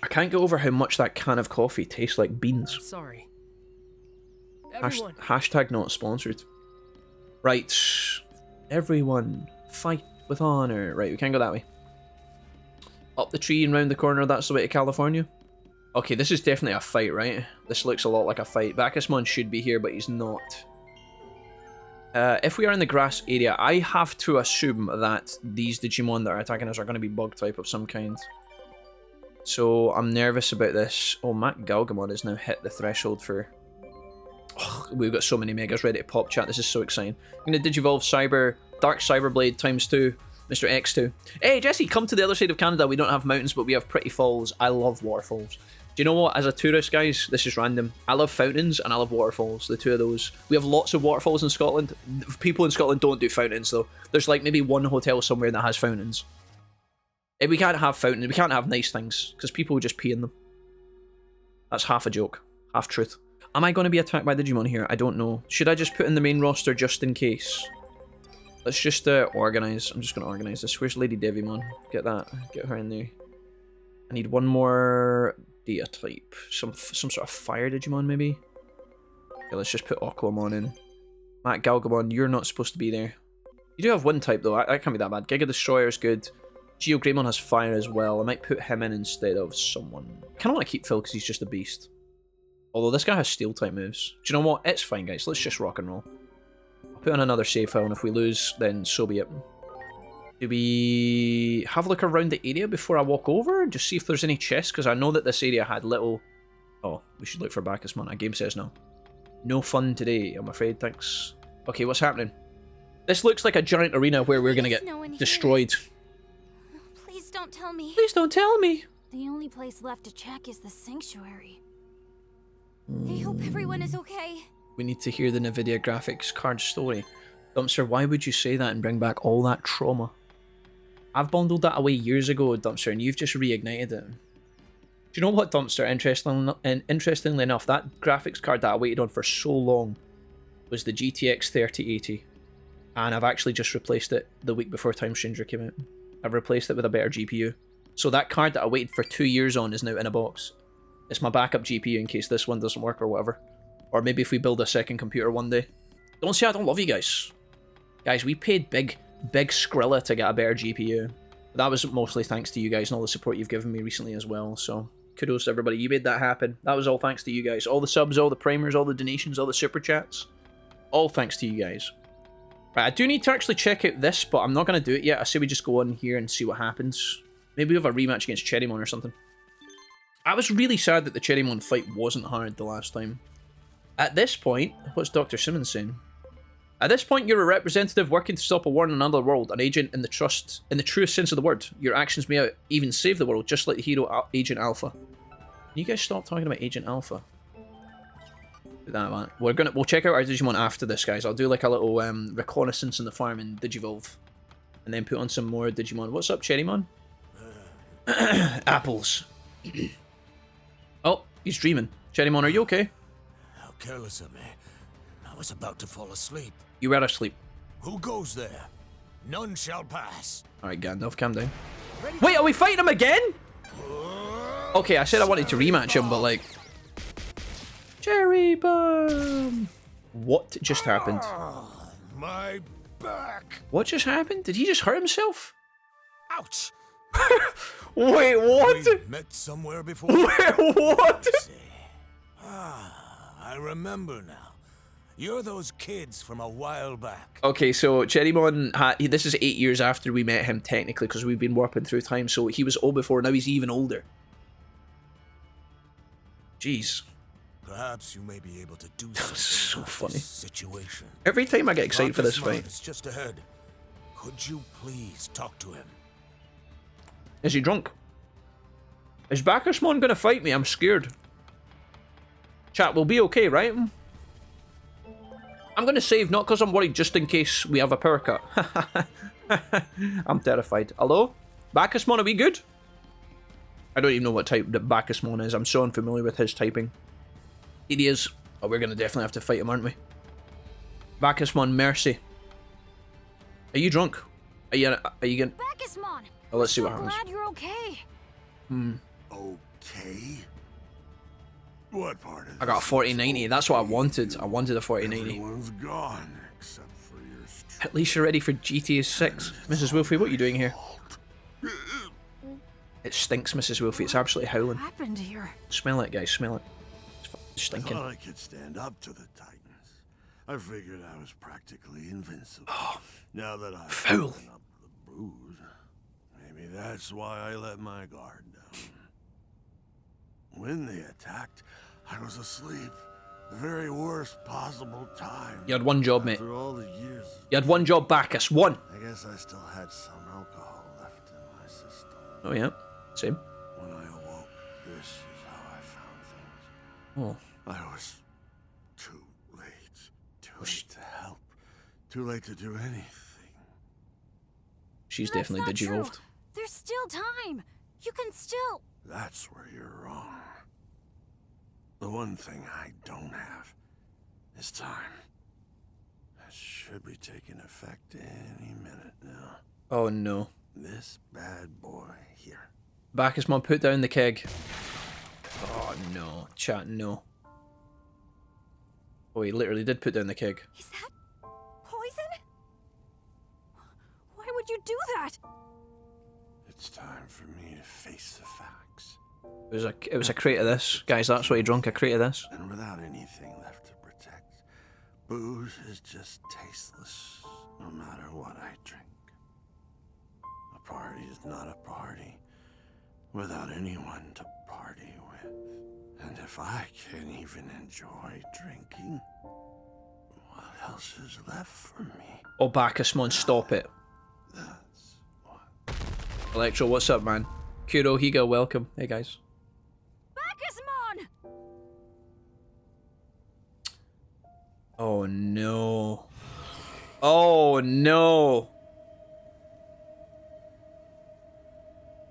I can't get over how much that can of coffee tastes like beans. Sorry. Everyone. Hashtag not sponsored. Right. Everyone, fight with honor. Right, we can't go that way. Up the tree and round the corner, that's the way to California. Okay, this is definitely a fight, right? This looks a lot like a fight. Bacchusmon should be here, but he's not. If we are in the grass area, I have to assume that these Digimon that are attacking us are going to be bug type of some kind. So I'm nervous about this. Oh, Matt Galgamon has now hit the threshold for... Oh, we've got so many megas ready to pop, chat. This is so exciting. I'm going to Digivolve Dark Cyberblade ×2, Mr. X2. Hey, Jesse, come to the other side of Canada. We don't have mountains, but we have pretty falls. I love waterfalls. Do you know what? As a tourist, guys, this is random. I love fountains and I love waterfalls. The two of those. We have lots of waterfalls in Scotland. People in Scotland don't do fountains, though. There's like maybe one hotel somewhere that has fountains. We can't have fountains. We can't have nice things because people would just pee in them. That's half a joke. Half truth. Am I going to be attacked by Digimon here? I don't know. Should I just put in the main roster just in case? Let's just organize. I'm just going to organize this. Where's Lady Devimon? Get that. Get her in there. I need one more data type. Some sort of fire Digimon, maybe? Okay, let's just put Aquamon in. Matt Galgamon, you're not supposed to be there. You do have wind type, though. That can't be that bad. Giga Destroyer is good. Geo Greymon has fire as well. I might put him in instead of someone. I kind of want to keep Phil because he's just a beast. Although this guy has steel type moves. Do you know what? It's fine, guys. Let's just rock and roll. I'll put on another save file, and if we lose, then so be it. Do we have a look around the area before I walk over and just see if there's any chests? Because I know that this area had little... Oh, we should look for Bacchusmon. Our game says no. No fun today, I'm afraid. Thanks. Okay, what's happening? This looks like a giant arena where we're going to get destroyed. Please don't tell me. Please don't tell me. The only place left to check is the sanctuary. I hope everyone is okay. We need to hear the NVIDIA graphics card story. Dumpster, why would you say that and bring back all that trauma? I've bundled that away years ago, Dumpster, and you've just reignited it. Do you know what, Dumpster? Interestingly enough, that graphics card that I waited on for so long was the GTX 3080. And I've actually just replaced it the week before Time Stranger came out. I've replaced it with a better GPU. So that card that I waited for 2 years on is now in a box. It's my backup GPU in case this one doesn't work or whatever. Or maybe if we build a second computer one day. Don't say I don't love you guys. Guys, we paid big Skrilla to get a better GPU. That was mostly thanks to you guys and all the support you've given me recently as well. So kudos to everybody. You made that happen. That was all thanks to you guys. All the subs, all the primers, all the donations, all the super chats. All thanks to you guys. Right, I do need to actually check out this, but I'm not going to do it yet. I say we just go on here and see what happens. Maybe we have a rematch against Cherrymon or something. I was really sad that the Cherrymon fight wasn't hard the last time. At this point, what's Dr. Simmons saying? At this point, you're a representative working to stop a war in another world, an agent in the truest sense of the word. Your actions may even save the world, just like the hero Agent Alpha. Can you guys stop talking about Agent Alpha? Do that, man. We'll check out our Digimon after this, guys. I'll do like a little reconnaissance in the farm in Digivolve, and then put on some more Digimon. What's up, Cherrymon? Apples. Oh, he's dreaming. Cherrymon, are you okay? How careless of me. I was about to fall asleep. You were asleep. Who goes there? None shall pass. Alright, Gandalf, calm down. Wait, are we fighting him again? Okay, I said I wanted to rematch him, but like... Cherry bomb! What just happened? My back. What just happened? Did he just hurt himself? Ouch. Wait, what? We met somewhere before. Wait, what? I remember now. You're those kids from a while back. Okay, so Cherrymon, this is 8 years after we met him technically, because we've been warping through time, so he was old before, now he's even older. Jeez. Perhaps you may be able to do something So about funny. this situation. Every time I get excited for this Bacchus fight. is just ahead. Could you please talk to him? Is he drunk? Is Bacchusmon gonna fight me? I'm scared. Chat, we'll be okay, right? I'm gonna save, not because I'm worried, just in case we have a power cut. I'm terrified. Hello? Bacchusmon, are we good? I don't even know what type that Bacchusmon is. I'm so unfamiliar with his typing. Here he is. Oh, we're gonna definitely have to fight him, aren't we? Bacchusmon, mercy. Are you drunk? Are you gonna... Bacchusmon! Oh, let's see what I'm happens. glad you're okay. Okay. What part of I got a 4090. That's what I wanted. I wanted a 4090. Everyone's gone except for your At least you're ready for GTA 6. Mrs. Wolfie, what are you doing here? It stinks, Mrs. Wolfie. It's absolutely What howling. happened here? Smell it, guys. Smell it. It's I stinking. thought I could stand up to the Titans. I figured I was practically invincible. Now that I've Fool. given up the booze, maybe that's why I let my guard down. When they attacked, I was asleep. The very worst possible time. You had one job, mate. After all the years, You had one job, Bacchus. One. I guess I still had some alcohol left in my system. Oh, yeah. Same. When I awoke, this is how I found things. Oh. I was too late. Too late to help. Too late to do anything. She's That's definitely not true. Digivolved. There's still time. You can still... That's where you're wrong. The one thing I don't have is time. That should be taking effect any minute now. Oh, no. This bad boy here. Bacchusmon, put down the keg. Oh, no. Chat, no. Oh, he literally did put down the keg. Is that poison? Why would you do that? It's time for me to face the facts. It was a crate of this. Guys, that's why he drunk a crate of this. And without anything left to protect, booze is just tasteless no matter what I drink. A party is not a party without anyone to party with. And if I can't even enjoy drinking, what else is left for me? Oh, Bacchusmon, stop it. That's what. Electro, what's up, man? Kuro, Higa, welcome. Hey, guys. Bacchusmon! Oh, no. Oh, no.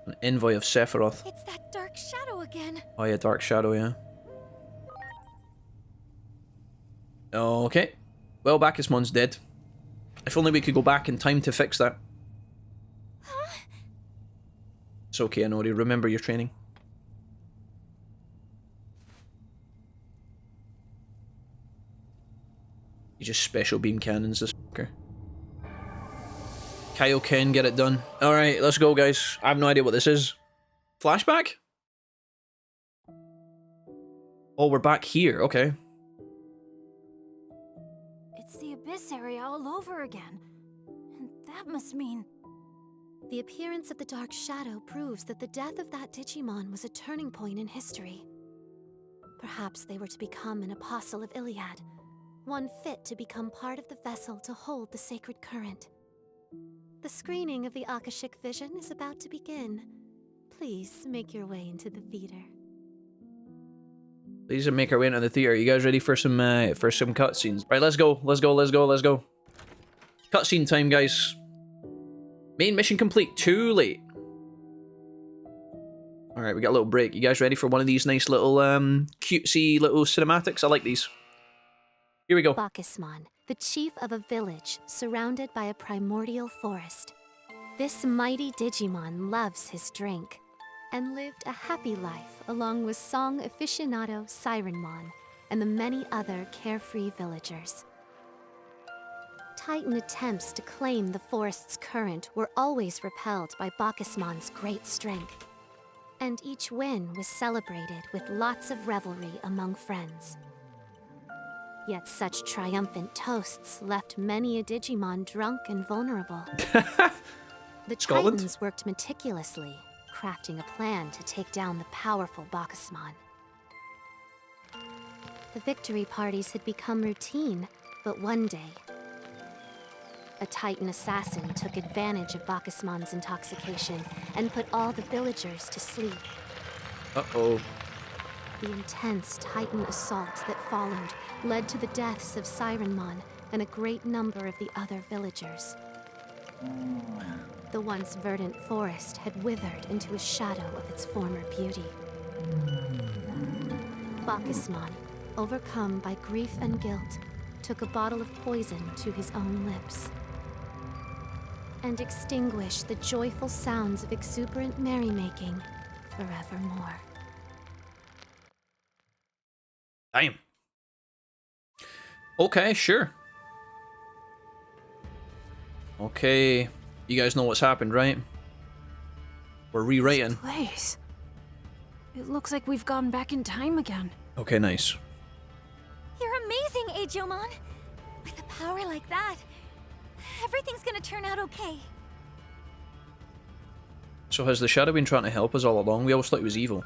An envoy of Sephiroth. It's that dark shadow again. Oh, yeah, Dark Shadow, yeah. Okay. Well, Bacchusmon's dead. If only we could go back in time to fix that. It's okay, Anori. Remember your training. You just special beam cannons this fucker. Kaioken, get it done. Alright, let's go, guys. I have no idea what this is. Flashback? Oh, we're back here. Okay. It's the Abyss area all over again. And that must mean... The appearance of the Dark Shadow proves that the death of that Digimon was a turning point in history. Perhaps they were to become an apostle of Iliad, one fit to become part of the vessel to hold the sacred current. The screening of the Akashic Vision is about to begin. Please make your way into the theater. Please make our way into the theater. You guys ready for some cutscenes? Right, let's go. Let's go. Let's go. Let's go. Cutscene time, guys. Main mission complete. Too late. All right, we got a little break. You guys ready for one of these nice little cutesy little cinematics? I like these. Here we go. Bacchusmon, the chief of a village surrounded by a primordial forest. This mighty Digimon loves his drink. and lived a happy life along with song aficionado Sirenmon and the many other carefree villagers. Titan attempts to claim the forest's current were always repelled by Bacchusmon's great strength, and each win was celebrated with lots of revelry among friends. Yet such triumphant toasts left many a Digimon drunk and vulnerable. The Scotland? Titans worked meticulously, crafting a plan to take down the powerful Bacchusmon. The victory parties had become routine, but one day, a Titan assassin took advantage of Bacchusmon's intoxication and put all the villagers to sleep. Uh-oh. The intense Titan assault that followed led to the deaths of Sirenmon and a great number of the other villagers. The once verdant forest had withered into a shadow of its former beauty. Bacchusmon, overcome by grief and guilt, took a bottle of poison to his own lips and extinguished the joyful sounds of exuberant merrymaking forevermore. Damn. Okay, sure. Okay, you guys know what's happened, right? We're rewriting. Place. It looks like we've gone back in time again. Okay, nice. You're amazing, Aijomon! With a power like that, everything's gonna turn out okay. So has the shadow been trying to help us all along? We always thought it was evil.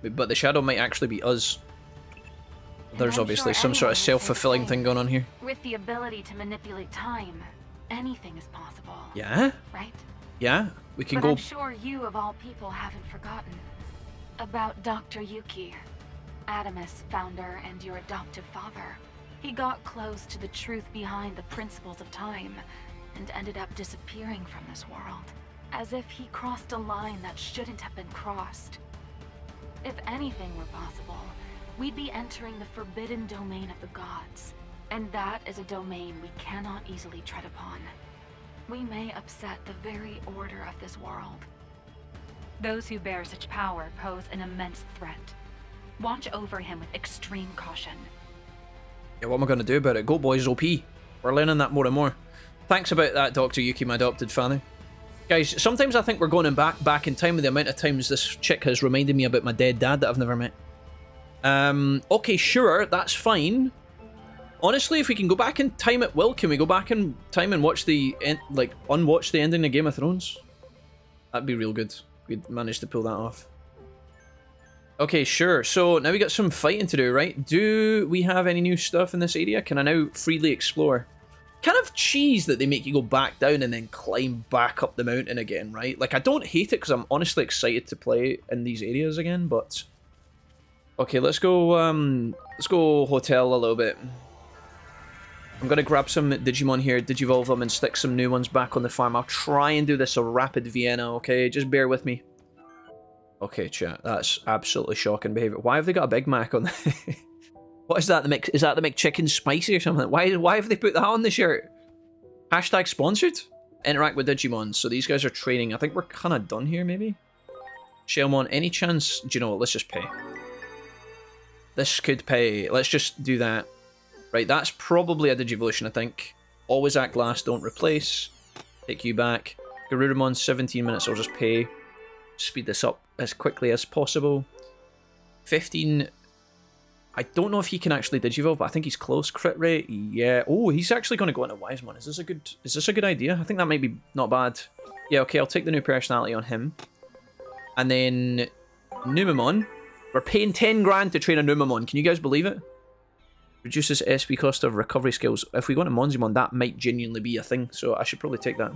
But the shadow might actually be us. There's obviously some sort of self-fulfilling thing going on here. With the ability to manipulate time, anything is possible. Yeah? Right? Yeah? We can But go... I'm sure you of all people haven't forgotten about Dr. Yuki, ADAMAS founder and your adoptive father. He got close to the truth behind the principles of time and ended up disappearing from this world, as if he crossed a line that shouldn't have been crossed. If anything were possible, we'd be entering the forbidden domain of the gods, and that is a domain we cannot easily tread upon. We may upset the very order of this world. Those who bear such power pose an immense threat. Watch over him with extreme caution. Yeah, what am I going to do about it? Go Boys OP. We're learning that more and more. Thanks about that, Dr. Yuki, my adopted father. Guys, sometimes I think we're going back in time with the amount of times this chick has reminded me about my dead dad that I've never met. Okay, sure, that's fine. Honestly, if we can go back in time at will, can we go back in time and watch the unwatch the ending of Game of Thrones? That'd be real good. We'd manage to pull that off. Okay, sure. So now we got some fighting to do, right? Do we have any new stuff in this area? Can I now freely explore? Kind of cheese that they make you go back down and then climb back up the mountain again, right? Like, I don't hate it because I'm honestly excited to play in these areas again, but... Okay, let's go hotel a little bit. I'm gonna grab some Digimon here, Digivolve them, and stick some new ones back on the farm. I'll try and do this a rapid Vienna, okay? Just bear with me. Okay, chat, that's absolutely shocking behavior. Why have they got a Big Mac on the... What is that? Is that the McChicken spicy or something? Why have they put that on the shirt? Hashtag sponsored? Interact with Digimon. So these guys are training. I think we're kind of done here, maybe? Shellmon, any chance... Do you know what? Let's just pay. This could pay. Let's just do that. Right, that's probably a Digivolution, I think. Always act last, don't replace. Take you back. Garurumon, 17 minutes, I'll just pay. Speed this up as quickly as possible. 15... I don't know if he can actually Digivolve, but I think he's close. Crit rate, yeah. Oh, he's actually going to go into Wisemon. Is this a good idea? I think that might be not bad. Yeah, okay, I'll take the new personality on him. And then Numemon. We're paying 10 grand to train a Numemon. Can you guys believe it? Reduces SP cost of recovery skills. If we go into Monzimon, that might genuinely be a thing, so I should probably take that.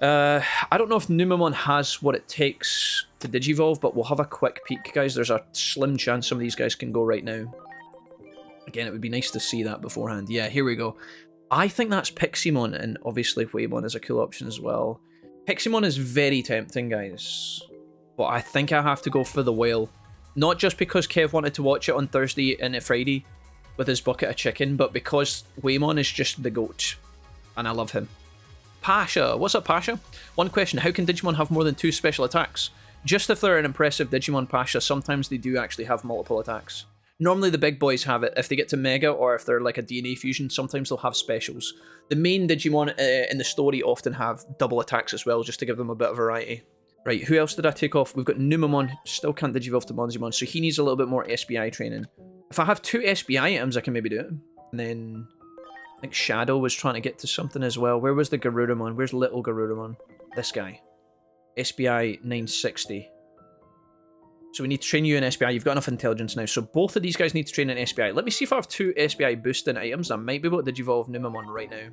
I don't know if Numemon has what it takes to Digivolve, but we'll have a quick peek, guys. There's a slim chance some of these guys can go right now. Again, it would be nice to see that beforehand. Yeah, here we go. I think that's Piximon, and obviously Waymon is a cool option as well. Piximon is very tempting, guys. But I think I have to go for the whale. Not just because Kev wanted to watch it on Thursday and Friday with his bucket of chicken, but because Waymon is just the GOAT. And I love him. Pasha. What's up, Pasha? One question. How can Digimon have more than 2 special attacks? Just if they're an impressive Digimon Pasha, sometimes they do actually have multiple attacks. Normally the big boys have it. If they get to Mega, or if they're like a DNA fusion, sometimes they'll have specials. The main Digimon in the story often have double attacks as well, just to give them a bit of variety. Right, who else did I take off? We've got Numamon, still can't Digivolve to Monzimon, so he needs a little bit more SBI training. If I have 2 SBI items, I can maybe do it. And then, I think Shadow was trying to get to something as well. Where was the Garurumon? Where's little Garurumon? This guy. SBI 960. So we need to train you in SBI. You've got enough intelligence now. So both of these guys need to train in SBI. Let me see if I have 2 SBI boosting items. I might be able to Digivolve Numamon right now.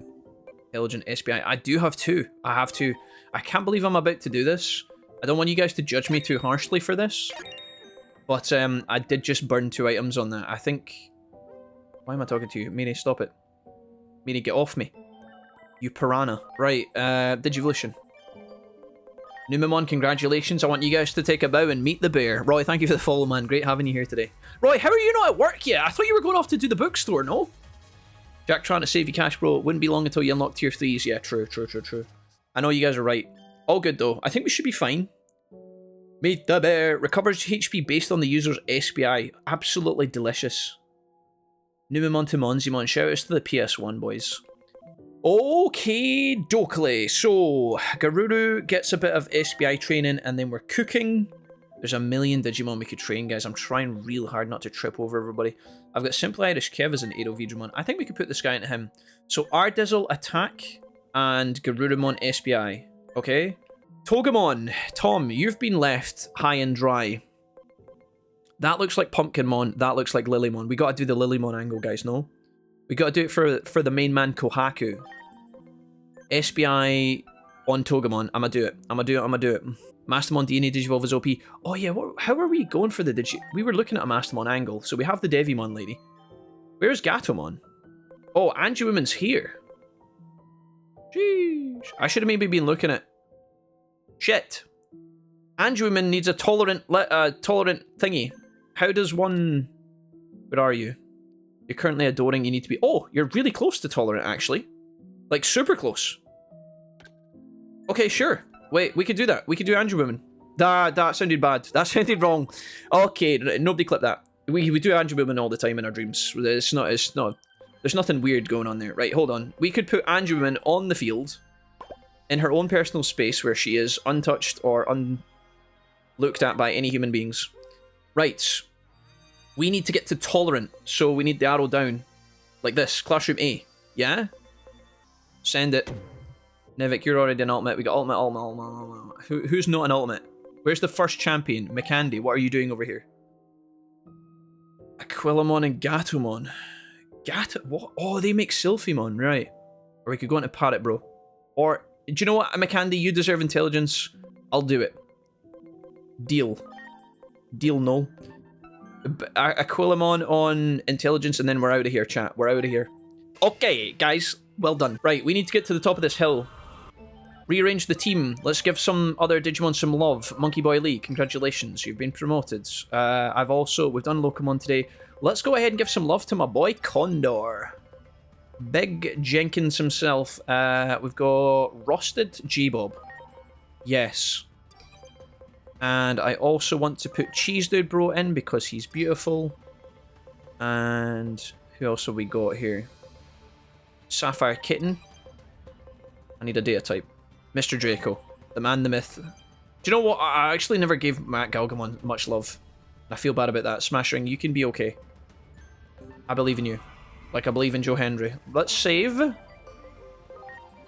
Intelligent SBI. I do have 2. I have 2. I can't believe I'm about to do this. I don't want you guys to judge me too harshly for this. But I did just burn 2 items on that. I think... Why am I talking to you? Miri, stop it. Miri, get off me. You piranha. Right, Digivolution. Numamon, congratulations. I want you guys to take a bow and meet the bear. Roy, thank you for the follow, man. Great having you here today. Roy, how are you not at work yet? I thought you were going off to do the bookstore, no? Jack trying to save you cash, bro. It wouldn't be long until you unlock tier 3s. Yeah, true. I know you guys are right. All good, though. I think we should be fine. Meet the bear. Recovers HP based on the user's SBI. Absolutely delicious. Numamon to Monzimon. Shout outs to the PS1, boys. Okay, dokely. So, Garuru gets a bit of SBI training, and then we're cooking. There's a million Digimon we could train, guys. I'm trying real hard not to trip over everybody. I've got Simple Irish Kev as an Aerovidramon. I think we could put this guy into him. So, Ardizzle attack and Garurumon SBI. Okay. Togemon. Tom, you've been left high and dry. That looks like Pumpkinmon. That looks like Lilymon. We gotta do the Lilymon angle, guys, no? We gotta do it for the main man, Kohaku. SBI on Togemon. I'ma do it. Mastermon DNA Digivolve is OP. Oh yeah, how are we going for the Digi... We were looking at a Mastermon angle, so we have the Devimon lady. Where's Gatomon? Oh, Angie-Woman's here. Sheesh. I should have maybe been looking at... Shit. Angie-Woman needs a tolerant thingy. How does one... Where are you? You're currently adoring, you need to be... Oh, you're really close to tolerant, actually. Like, super close. Okay, sure. Wait, we could do that. We could do Angie-Woman. That sounded bad. That sounded wrong. Okay, nobody clip that. We do Angie-Woman all the time in our dreams. It's not... There's nothing weird going on there. Right, hold on. We could put Angie-Woman on the field in her own personal space where she is untouched or unlooked at by any human beings. Right. We need to get to tolerant, so we need the arrow down. Like this. Classroom A. Yeah? Send it. Nevik, you're already an ultimate. We got ultimate. Who's not an ultimate? Where's the first champion? Mikandi, what are you doing over here? Aquilamon and Gatomon. What? Oh, they make Sylphimon, right. Or we could go into Parrot, bro. Or, do you know what, Mikandi, you deserve intelligence. I'll do it. Deal. Deal, no. Aquilamon on intelligence, and then we're out of here, chat. We're out of here. Okay, guys. Well done. Right, we need to get to the top of this hill. Rearrange the team. Let's give some other Digimon some love. Monkey Boy Lee, congratulations. You've been promoted. We've done Locomon today. Let's go ahead and give some love to my boy Condor. Big Jenkins himself. We've got Rusted G-Bob. Yes. And I also want to put Cheese Dude Bro in because he's beautiful. And who else have we got here? Sapphire Kitten. I need a data type. Mr. Draco. The man, the myth. Do you know what? I actually never gave Matt Galgamon much love. I feel bad about that. Smashing, you can be okay. I believe in you. Like I believe in Joe Henry. Let's save. And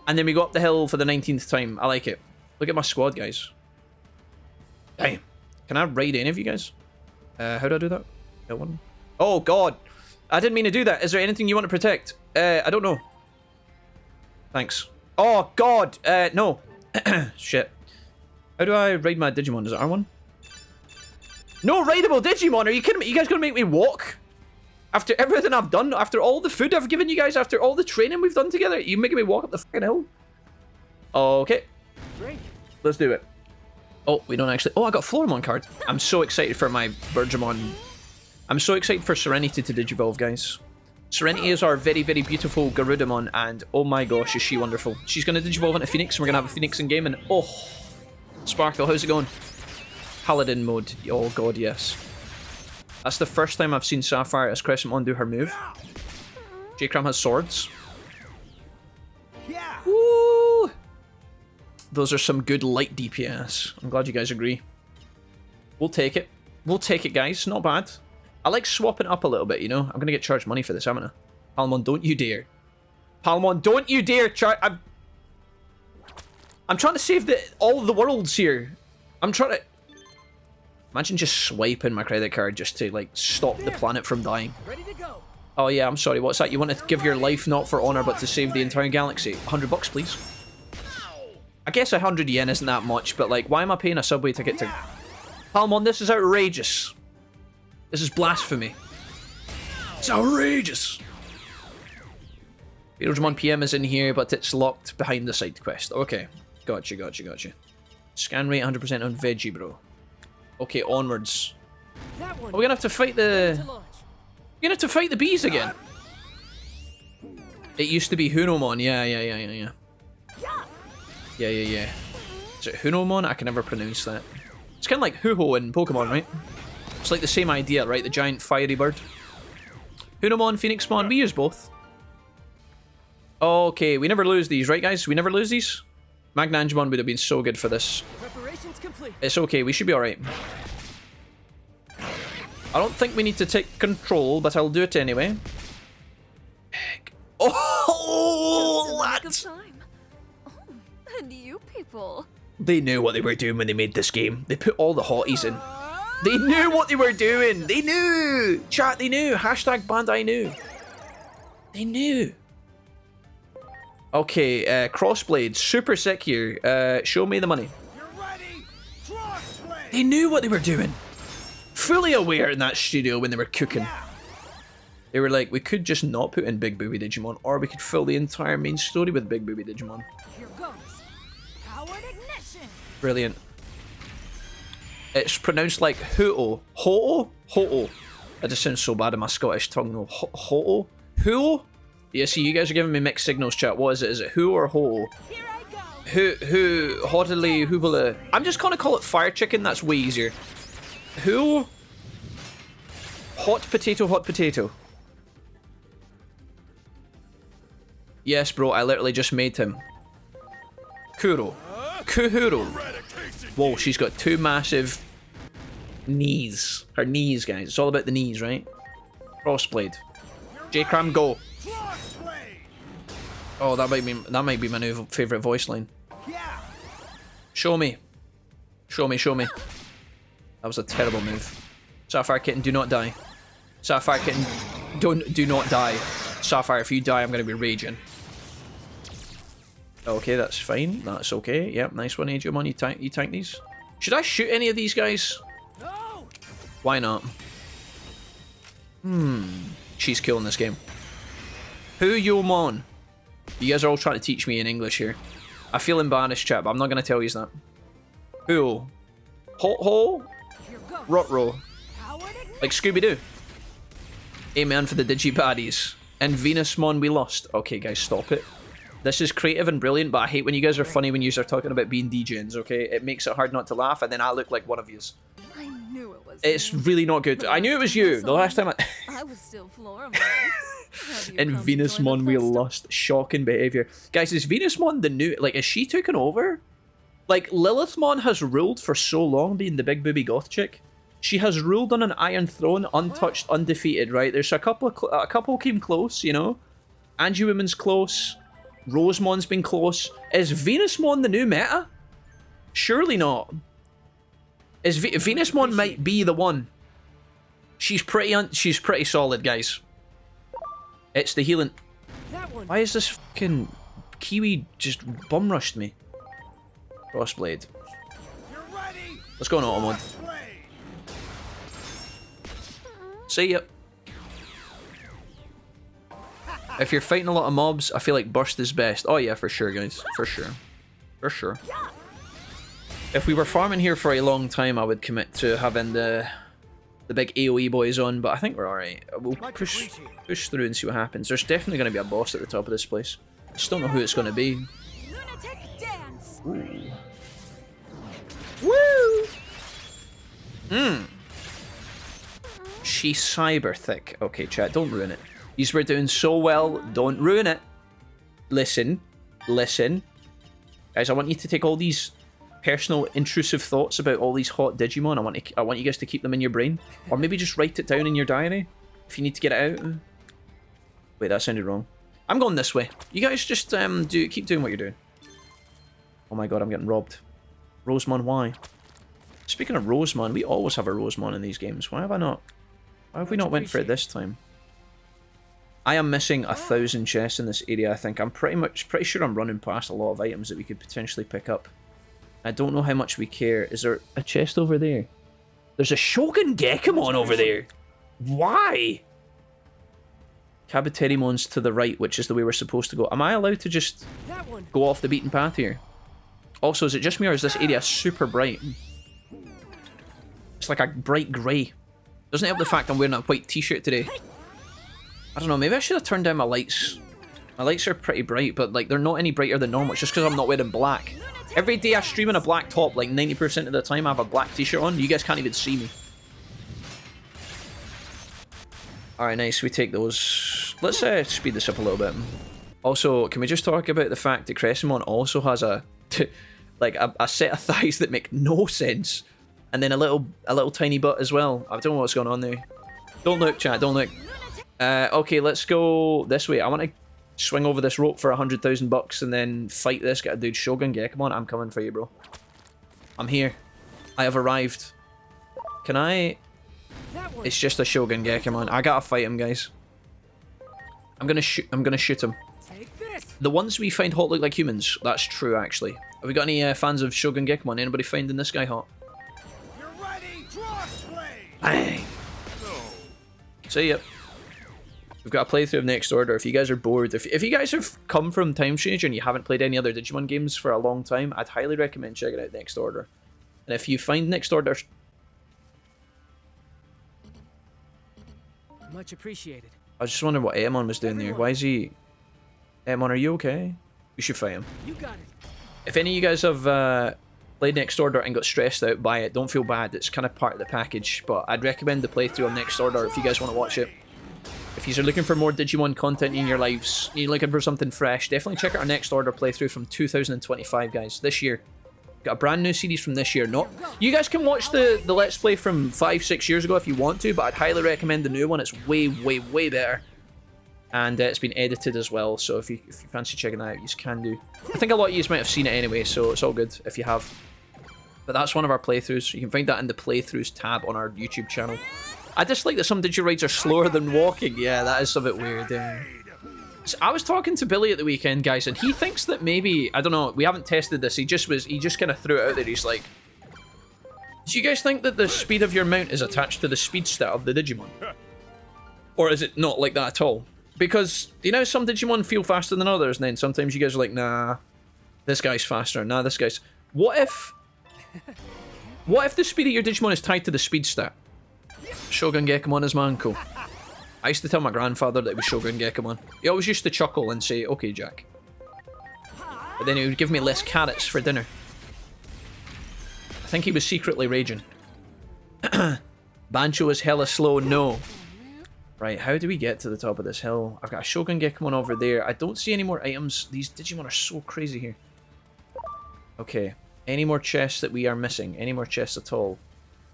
then we go up the hill for the 19th time. I like it. Look at my squad, guys. Damn. Can I raid any of you guys? How do I do that? L1? Oh, God. I didn't mean to do that. Is there anything you want to protect? I don't know. Thanks. Oh, God. No. Shit. How do I raid my Digimon? Is it R1? No raidable Digimon. Are you kidding me? You guys gonna make me walk? After everything I've done, after all the food I've given you guys, after all the training we've done together, you making me walk up the fucking hill? Okay. Let's do it. Oh, we don't actually... Oh, I got Floramon card. I'm so excited for my Birdramon. I'm so excited for Serenity to Digivolve, guys. Serenity is our very, very beautiful Garudamon, and oh my gosh, is she wonderful. She's going to Digivolve into Phoenix, and we're going to have a Phoenix in game, and oh... Sparkle, how's it going? Paladin mode. Oh god, yes. That's the first time I've seen Sapphire as Crescentmon do her move. J-Cram has swords. Yeah. Woo! Those are some good light DPS. I'm glad you guys agree. We'll take it. We'll take it, guys. Not bad. I like swapping up a little bit, you know? I'm gonna get charged money for this, haven't I? Palmon, don't you dare. Palmon, don't you dare charge... I'm trying to save all the worlds here. I'm trying to... Imagine just swiping my credit card just to, like, stop the planet from dying. Ready to go. Oh, yeah, I'm sorry. What's that? You want to give your life not for honor, but to save the entire galaxy? 100 bucks, please. I guess 100 yen isn't that much, but, like, why am I paying a subway ticket to... Palmon, this is outrageous. This is blasphemy. It's outrageous. Digimon PM is in here, but it's locked behind the side quest. Okay. Gotcha, gotcha, gotcha. Scan rate 100% on Veggie, bro. Okay, onwards. Are we gonna have to fight the... We're gonna have to fight the bees again. It used to be Hunomon. Yeah. Yeah. Is it Hunomon? I can never pronounce that. It's kind of like Huho in Pokemon, right? It's like the same idea, right? The giant fiery bird. Hunomon, Phoenixmon, we use both. Okay, we never lose these, right guys? We never lose these? Magnangemon would have been so good for this. Preparations complete. It's okay, we should be alright. I don't think we need to take control, but I'll do it anyway. Oh, lads! And you people. They knew what they were doing when they made this game. They put all the hotties in. They knew what they were doing. They knew. Chat, they knew. Hashtag Bandai knew. They knew. Okay, Crossblade. Super sick here. Show me the money. You're ready. Crossblade. They knew what they were doing. Fully aware in that studio when they were cooking. They were like, we could just not put in Big Booby Digimon, or we could fill the entire main story with Big Booby Digimon. Here goes. Powered ignition. Brilliant. It's pronounced like Ho-Oh. Ho-Oh? Ho-Oh. That just sounds so bad in my Scottish tongue, though. Ho-Oh? Ho-Oh? Yeah, see, you guys are giving me mixed signals, chat. What is it? Is it Who or Ho-Oh? Here I go. Who, Hoddly, Hoobala. I'm just gonna call it Fire Chicken, that's way easier. Who? Hot potato. Yes, bro, I literally just made him. Kuro. Kuhuro. Whoa, she's got two massive knees. Her knees, guys. It's all about the knees, right? Crossblade. J-Cram, go. Oh, that might be my new favorite voice line. Show me. Show me. That was a terrible move. Sapphire Kitten, do not die. Sapphire Kitten, do not die. Sapphire, if you die, I'm gonna be raging. Okay, that's fine. That's okay. Yep, nice one, Adriamon. You tank these. Should I shoot any of these guys? No. Why not? She's cool in this game. Who yo mon? You guys are all trying to teach me in English here. I feel embarrassed, chat, but I'm not gonna tell you that. Who? Ho? Rotro. Like Scooby-Doo. Amen for the Digibaddies. And Venusmon we lost. Okay, guys, stop it. This is creative and brilliant, but I hate when you guys are funny when you are talking about being DJs, okay? It makes it hard not to laugh, and then I look like one of yous. I knew it was. It's really not good. I knew it was you. The last time I was still floored. And Venusmon we lost. Shocking behavior. Guys, is Venusmon the new... Like, is she taken over? Like, Lilithmon has ruled for so long, being the big booby goth chick. She has ruled on an iron throne, untouched, undefeated, right? There's a couple came close, you know? Angie-Woman's close. Rosemon's been close. Is Venusmon the new meta? Surely not. Is Venusmon might be the one. She's pretty solid, guys. It's the healing. Why is this fucking Kiwi just bum rushed me? Crossblade. Let's go on auto mode. See ya. If you're fighting a lot of mobs, I feel like burst is best. Oh yeah, for sure, guys. For sure. If we were farming here for a long time, I would commit to having the big AoE boys on, but I think we're alright. We'll push through and see what happens. There's definitely going to be a boss at the top of this place. I just don't know who it's going to be. Lunatic dance. Ooh. Woo! She's cyber thick. Okay, chat, don't ruin it. Yous were doing so well, don't ruin it. Listen. Guys, I want you to take all these personal, intrusive thoughts about all these hot Digimon. I want you guys to keep them in your brain. Or maybe just write it down in your diary if you need to get it out. Wait, that sounded wrong. I'm going this way. You guys just keep doing what you're doing. Oh my god, I'm getting robbed. Rosemon, why? Speaking of Rosemon, we always have a Rosemon in these games. Why have we not went for it this time? I am missing 1,000 chests in this area, I think. I'm pretty sure I'm running past a lot of items that we could potentially pick up. I don't know how much we care. Is there a chest over there? There's a Shogun Gekamon over there. Why? Kabuterimon's to the right, which is the way we're supposed to go. Am I allowed to just go off the beaten path here? Also, is it just me or is this area super bright? It's like a bright grey. Doesn't help the fact I'm wearing a white t-shirt today. I don't know, maybe I should have turned down my lights. My lights are pretty bright, but like they're not any brighter than normal. It's just because I'm not wearing black. Every day I stream in a black top, like 90% of the time I have a black t-shirt on. You guys can't even see me. Alright, nice, we take those. Let's speed this up a little bit. Also, can we just talk about the fact that Crescimon also has a set of thighs that make no sense. And then a little tiny butt as well. I don't know what's going on there. Don't look, chat, don't look. Okay, let's go this way. I want to swing over this rope for 100,000 bucks and then fight this guy. Dude, Shogun Gekamon, I'm coming for you, bro. I'm here. I have arrived. Can I... It's just a Shogun Gekamon. I gotta fight him, guys. I'm gonna shoot him. The ones we find hot look like humans. That's true, actually. Have we got any fans of Shogun Gekamon? Anybody finding this guy hot? You're ready, Bang! See ya. We've got a playthrough of Next Order. If you guys are bored, if you guys have come from Time Stranger and you haven't played any other Digimon games for a long time, I'd highly recommend checking out Next Order. And if you find Next Order... Much appreciated. I was just wondering what Emon was doing there. Why is he... Emon, are you okay? We should fight him. You got it. If any of you guys have played Next Order and got stressed out by it, don't feel bad. It's kind of part of the package. But I'd recommend the playthrough of Next Order if you guys want to watch it. If you're looking for more Digimon content in your lives, you're looking for something fresh, definitely check out our Next Order playthrough from 2025, guys. This year. Got a brand new series from this year. Not you guys can watch the Let's Play from 5-6 years ago if you want to, but I'd highly recommend the new one. It's way better. And it's been edited as well, so if you fancy checking that out, you can do. I think a lot of you might have seen it anyway, so it's all good if you have. But that's one of our playthroughs. You can find that in the playthroughs tab on our YouTube channel. I dislike that some Digirides are slower than walking. Yeah, that is a bit weird. So I was talking to Billy at the weekend, guys, and he thinks that maybe, I don't know, we haven't tested this. He just kind of threw it out there. He's like, do you guys think that the speed of your mount is attached to the speed stat of the Digimon? Or is it not like that at all? Because, you know, some Digimon feel faster than others, and then sometimes you guys are like, nah, this guy's faster. Nah, this guy's... What if the speed of your Digimon is tied to the speed stat? Shogun Gekamon is Manko. I used to tell my grandfather that it was Shogun Gekamon. He always used to chuckle and say, okay, Jack. But then he would give me less carrots for dinner. I think he was secretly raging. Bancho is hella slow, no. Right, how do we get to the top of this hill? I've got a Shogun Gekamon over there. I don't see any more items. These Digimon are so crazy here. Okay. Any more chests that we are missing? Any more chests at all?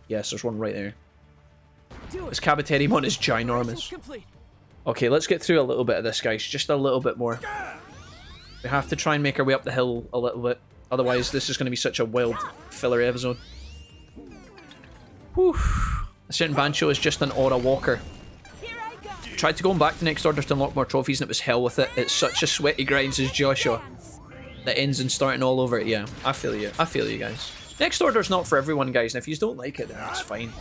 Yes, there's one right there. This Kabuterimon is ginormous. Okay, let's get through a little bit of this, guys. Just a little bit more. We have to try and make our way up the hill a little bit. Otherwise, this is going to be such a wild filler episode. Whew. A certain Bancho is just an aura walker. Tried to go back to Next Order to unlock more trophies and it was hell with it. It's such a sweaty grind, says Joshua. That ends in starting all over it. Yeah, I feel you. I feel you, guys. Next Order's not for everyone, guys. And if you don't like it, then that's fine.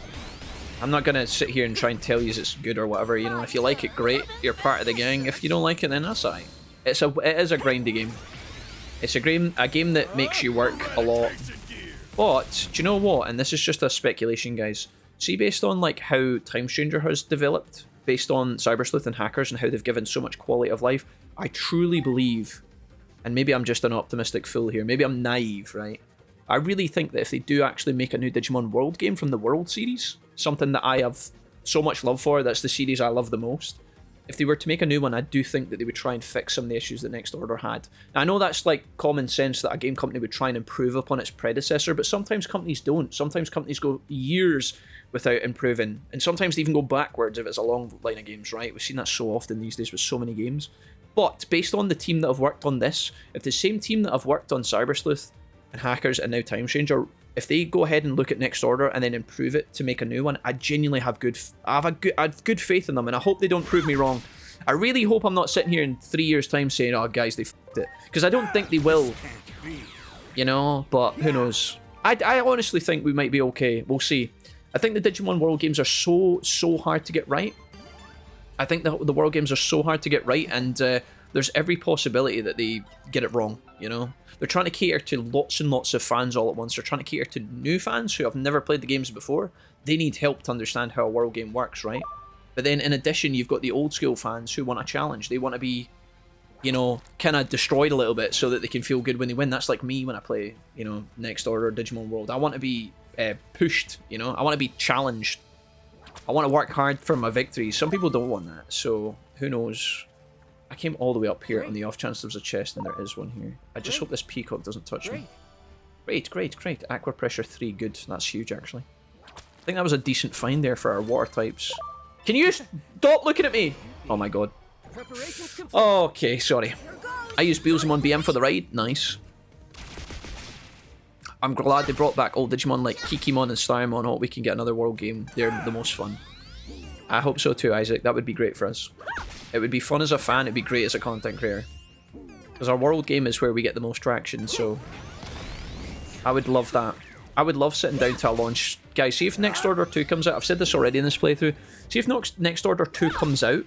I'm not going to sit here and try and tell you it's good or whatever. You know, if you like it, great. You're part of the gang. If you don't like it, then that's alright. It is a grindy game. It's a game that makes you work a lot. But, do you know what? And this is just a speculation, guys. See, based on like how Time Stranger has developed, based on Cyber Sleuth and hackers and how they've given so much quality of life, I truly believe, and maybe I'm just an optimistic fool here, maybe I'm naive, right? I really think that if they do actually make a new Digimon World game from the World series, something that I have so much love for, that's the series I love the most. If they were to make a new one, I do think that they would try and fix some of the issues that Next Order had. Now, I know that's like common sense that a game company would try and improve upon its predecessor, but sometimes companies don't. Sometimes companies go years without improving, and sometimes they even go backwards if it's a long line of games, right? We've seen that so often these days with so many games. But based on the team that have worked on this, if the same team that have worked on Cyber Sleuth and Hackers and now Time Stranger, if they go ahead and look at Next Order and then improve it to make a new one, I genuinely have I have good faith in them, and I hope they don't prove me wrong. I really hope I'm not sitting here in 3 years' time saying, oh guys, they f***ed it, because I don't think they will, you know, but who knows. I honestly think we might be okay. We'll see. I think the Digimon World games are so hard to get right. I think the World games are so hard to get right, and there's every possibility that they get it wrong, you know? They're trying to cater to lots and lots of fans all at once. They're trying to cater to new fans who have never played the games before. They need help to understand how a World game works, right? But then in addition, you've got the old school fans who want a challenge. They want to be, you know, kind of destroyed a little bit so that they can feel good when they win. That's like me when I play, you know, Next Order or Digimon World. I want to be pushed, you know? I want to be challenged. I want to work hard for my victories. Some people don't want that, so who knows? I came all the way up here on the off chance there's a chest, and there is one here. I just hope this peacock doesn't touch me. Great. Aqua pressure 3, good. That's huge, actually. I think that was a decent find there for our water types. Can you stop looking at me? Oh my god. Okay, sorry. I used Beelzemon BM for the ride. Nice. I'm glad they brought back old Digimon like Kikimon and Styremon. I hope we can get another World game. They're the most fun. I hope so too, Isaac. That would be great for us. It would be fun as a fan. It'd be great as a content creator. Because our World game is where we get the most traction, so... I would love that. I would love sitting down to a launch. Guys, see if Next Order 2 comes out. I've said this already in this playthrough. See if Next Order 2 comes out,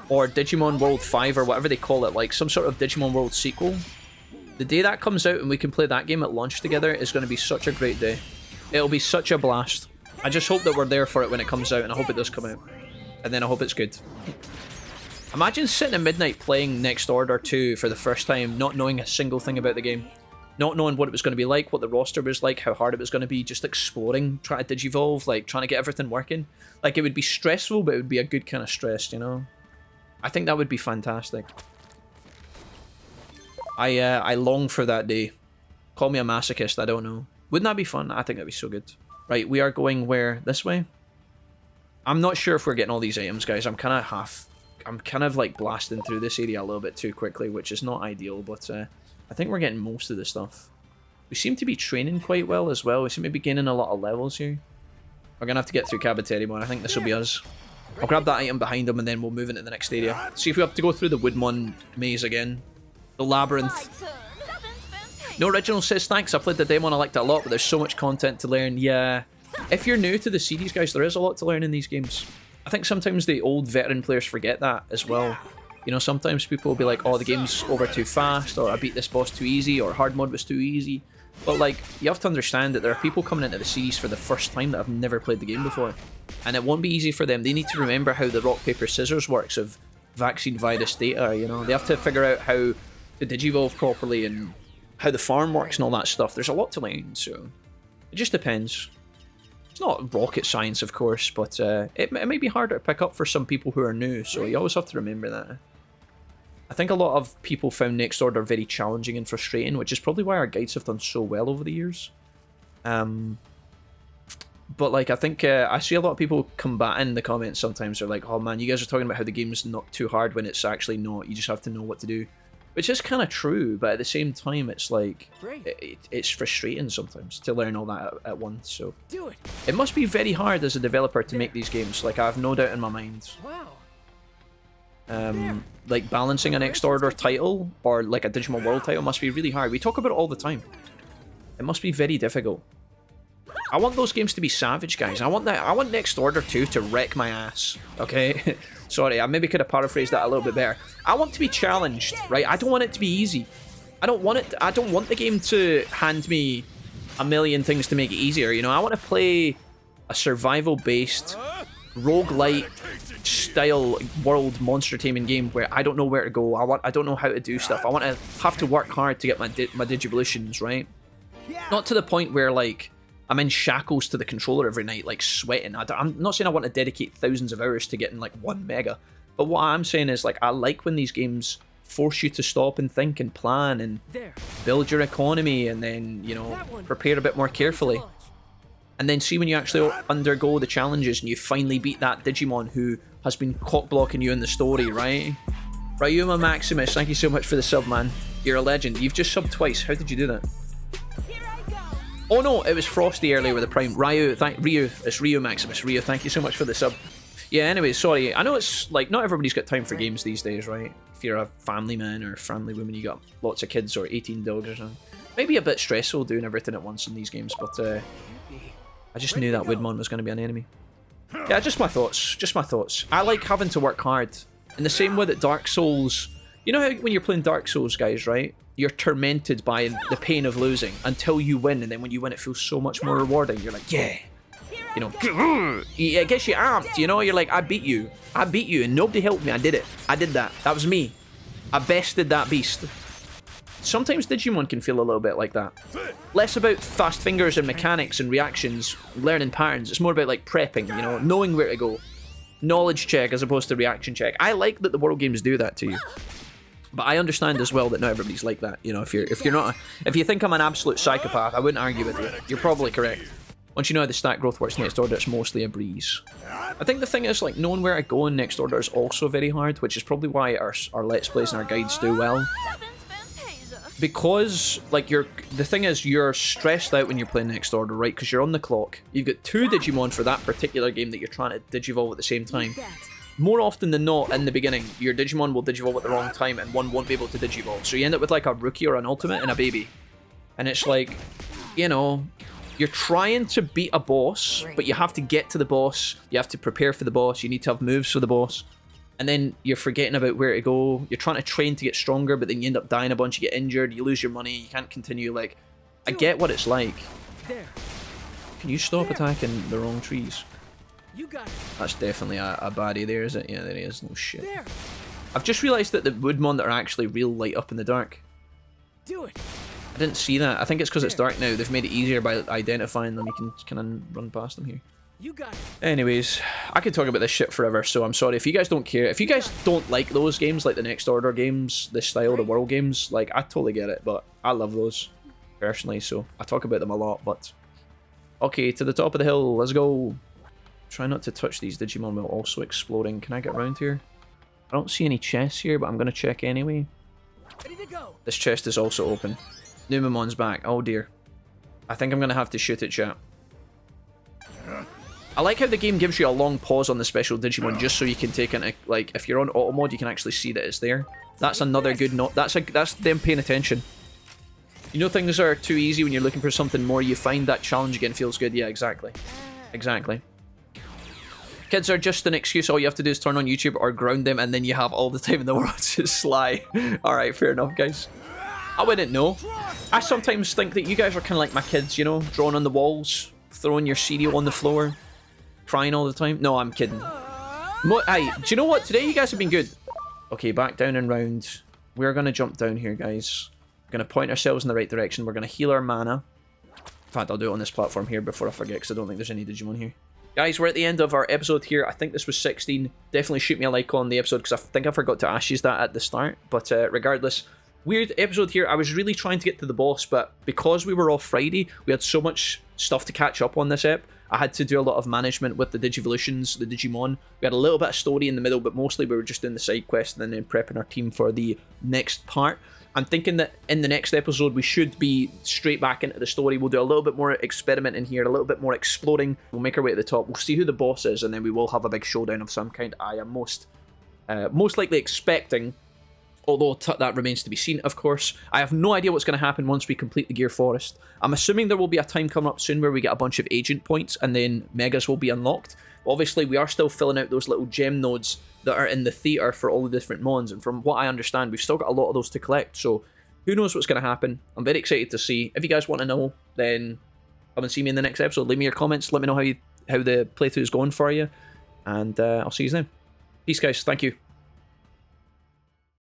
or Digimon World 5, or whatever they call it, like some sort of Digimon World sequel. The day that comes out and we can play that game at launch together is going to be such a great day. It'll be such a blast. I just hope that we're there for it when it comes out, and I hope it does come out. And then I hope it's good. Imagine sitting at midnight playing Next Order 2 for the first time, not knowing a single thing about the game. Not knowing what it was going to be like, what the roster was like, how hard it was going to be, just exploring, trying to Digivolve, like trying to get everything working. Like, it would be stressful, but it would be a good kind of stress, you know? I think that would be fantastic. I long for that day. Call me a masochist, I don't know. Wouldn't that be fun? I think that'd be so good. Right, we are going where? This way? I'm not sure if we're getting all these items, guys. I'm kind of like blasting through this area a little bit too quickly, which is not ideal, but I think we're getting most of the stuff. We seem to be training quite well as well. We seem to be gaining a lot of levels here. We're going to have to get through Kabuterimon. I think this will be us. I'll grab that item behind him and then we'll move into the next area. See if we have to go through the Woodmon maze again. The Labyrinth. No Original says, thanks, I played the demo and I liked it a lot, but there's so much content to learn. Yeah. If you're new to the series, guys, there is a lot to learn in these games. I think sometimes the old veteran players forget that as well. You know, sometimes people will be like, oh, the game's over too fast, or I beat this boss too easy, or hard mode was too easy. But, like, you have to understand that there are people coming into the series for the first time that have never played the game before. And it won't be easy for them. They need to remember how the rock, paper, scissors works of vaccine virus data, you know? They have to figure out how to Digivolve properly and how the farm works and all that stuff. There's a lot to learn, so it just depends. It's not rocket science, of course, but it may be harder to pick up for some people who are new, so you always have to remember that. I think a lot of people found Next Order very challenging and frustrating, which is probably why our guides have done so well over the years. But, like, I think I see a lot of people combating in the comments sometimes. They're like, oh man, you guys are talking about how the game's not too hard when it's actually not. You just have to know what to do. Which is kind of true, but at the same time, it's like, it's frustrating sometimes to learn all that at once. So it must be very hard as a developer to make these games. Like, I have no doubt in my mind. Like, balancing a Next Order title or like a Digimon World title must be really hard. We talk about it all the time. It must be very difficult. I want those games to be savage, guys. I want Next Order 2 to wreck my ass. Okay? Sorry, I maybe could have paraphrased that a little bit better. I want to be challenged, right? I don't want it to be easy. I don't want the game to hand me a million things to make it easier, you know? I want to play a survival-based roguelite style world monster taming game where I don't know where to go. I don't know how to do stuff. I want to have to work hard to get my Digivolutions, right? Not to the point where, like, I'm in shackles to the controller every night, like, sweating. I'm not saying I want to dedicate thousands of hours to getting, like, 1 mega. But what I'm saying is, like, I like when these games force you to stop and think and plan and build your economy and then, you know, prepare a bit more carefully. And then see when you actually undergo the challenges and you finally beat that Digimon who has been cock-blocking you in the story, right? Ryuma Maximus, thank you so much for the sub, man. You're a legend. You've just subbed twice. How did you do that? Oh no, it was Frosty earlier with the Prime. Ryu, it's Ryu Maximus. Ryu, thank you so much for the sub. Yeah, anyway, sorry. I know it's like not everybody's got time for games these days, right? If you're a family man or a family woman, you got lots of kids or 18 dogs or something. Maybe a bit stressful doing everything at once in these games, but I just knew that Woodmon was going to be an enemy. Yeah, just my thoughts. Just my thoughts. I like having to work hard. In the same way that Dark Souls... You know how when you're playing Dark Souls, guys, right? You're tormented by the pain of losing until you win, and then when you win, it feels so much more rewarding. You're like, yeah! You know, it gets you amped, you know? You're like, I beat you, and nobody helped me. I did it. I did that. That was me. I bested that beast. Sometimes Digimon can feel a little bit like that. Less about fast fingers and mechanics and reactions, learning patterns. It's more about, like, prepping, you know, knowing where to go. Knowledge check as opposed to reaction check. I like that the world games do that to you. But I understand as well that not everybody's like that. You know, if you think I'm an absolute psychopath, I wouldn't argue with you. You're probably correct. Once you know how the stat growth works in Next Order, it's mostly a breeze. I think the thing is, like, knowing where to go in Next Order is also very hard, which is probably why our Let's Plays and our guides do well. Because, like, the thing is, you're stressed out when you're playing Next Order, right? Because you're on the clock. You've got 2 Digimon for that particular game that you're trying to Digivolve at the same time. More often than not, in the beginning, your Digimon will Digivolve at the wrong time and one won't be able to Digivolve. So you end up with, like, a rookie or an ultimate and a baby. And it's like, you know, you're trying to beat a boss, but you have to get to the boss. You have to prepare for the boss. You need to have moves for the boss. And then you're forgetting about where to go. You're trying to train to get stronger, but then you end up dying a bunch. You get injured. You lose your money. You can't continue. Like, I get what it's like. Can you stop attacking the wrong trees? That's definitely a baddie there, is it? Yeah, there he is. No shit. I've just realised that the Woodmon that are actually real light up in the dark. I didn't see that. I think it's because it's dark now. They've made it easier by identifying them. You can kind of run past them here. Anyways, I could talk about this shit forever, so I'm sorry if you guys don't care. If you guys don't like those games, like the Next Order games, this style, the world games, like, I totally get it, but I love those, personally, so I talk about them a lot, but... Okay, to the top of the hill, let's go. Try not to touch these Digimon while also exploring. Can I get around here? I don't see any chests here, but I'm going to check anyway. This chest is also open. Numamon's back. Oh dear. I think I'm going to have to shoot it, chat. I like how the game gives you a long pause on the special Digimon just so you can take into, like, if you're on auto mode, you can actually see that it's there. That's another good note. That's them paying attention. You know, things are too easy when you're looking for something more. You find that challenge again feels good. Yeah, exactly. Exactly. Kids are just an excuse. All you have to do is turn on YouTube or ground them, and then you have all the time in the world to sly. Alright, fair enough, guys. I wouldn't know. I sometimes think that you guys are kind of like my kids, you know? Drawing on the walls, throwing your cereal on the floor, crying all the time. No, I'm kidding. Hey, do you know what? Today you guys have been good. Okay, back down and round. We're going to jump down here, guys. We're going to point ourselves in the right direction. We're going to heal our mana. In fact, I'll do it on this platform here before I forget, because I don't think there's any Digimon here. Guys, we're at the end of our episode here. I think this was 16. Definitely shoot me a like on the episode, because I think I forgot to ask you that at the start. But regardless, weird episode here. I was really trying to get to the boss, but because we were off Friday, we had so much stuff to catch up on this ep. I had to do a lot of management with the Digivolutions, the Digimon. We had a little bit of story in the middle, but mostly we were just doing the side quest and then prepping our team for the next part. I'm thinking that in the next episode, we should be straight back into the story. We'll do a little bit more experimenting here, a little bit more exploring. We'll make our way to the top. We'll see who the boss is, and then we will have a big showdown of some kind. I am most likely expecting, although that remains to be seen, of course. I have no idea what's going to happen once we complete the Gear Forest. I'm assuming there will be a time coming up soon where we get a bunch of agent points, and then Megas will be unlocked. Obviously, we are still filling out those little gem nodes that are in the theater for all the different mons, and from what I understand, we've still got a lot of those to collect, so who knows what's going to happen. I'm very excited to see. If you guys want to know, then come and see me in the next episode. Leave me your comments, let me know how the playthrough is going for you, and I'll see you then. Peace, guys. Thank you.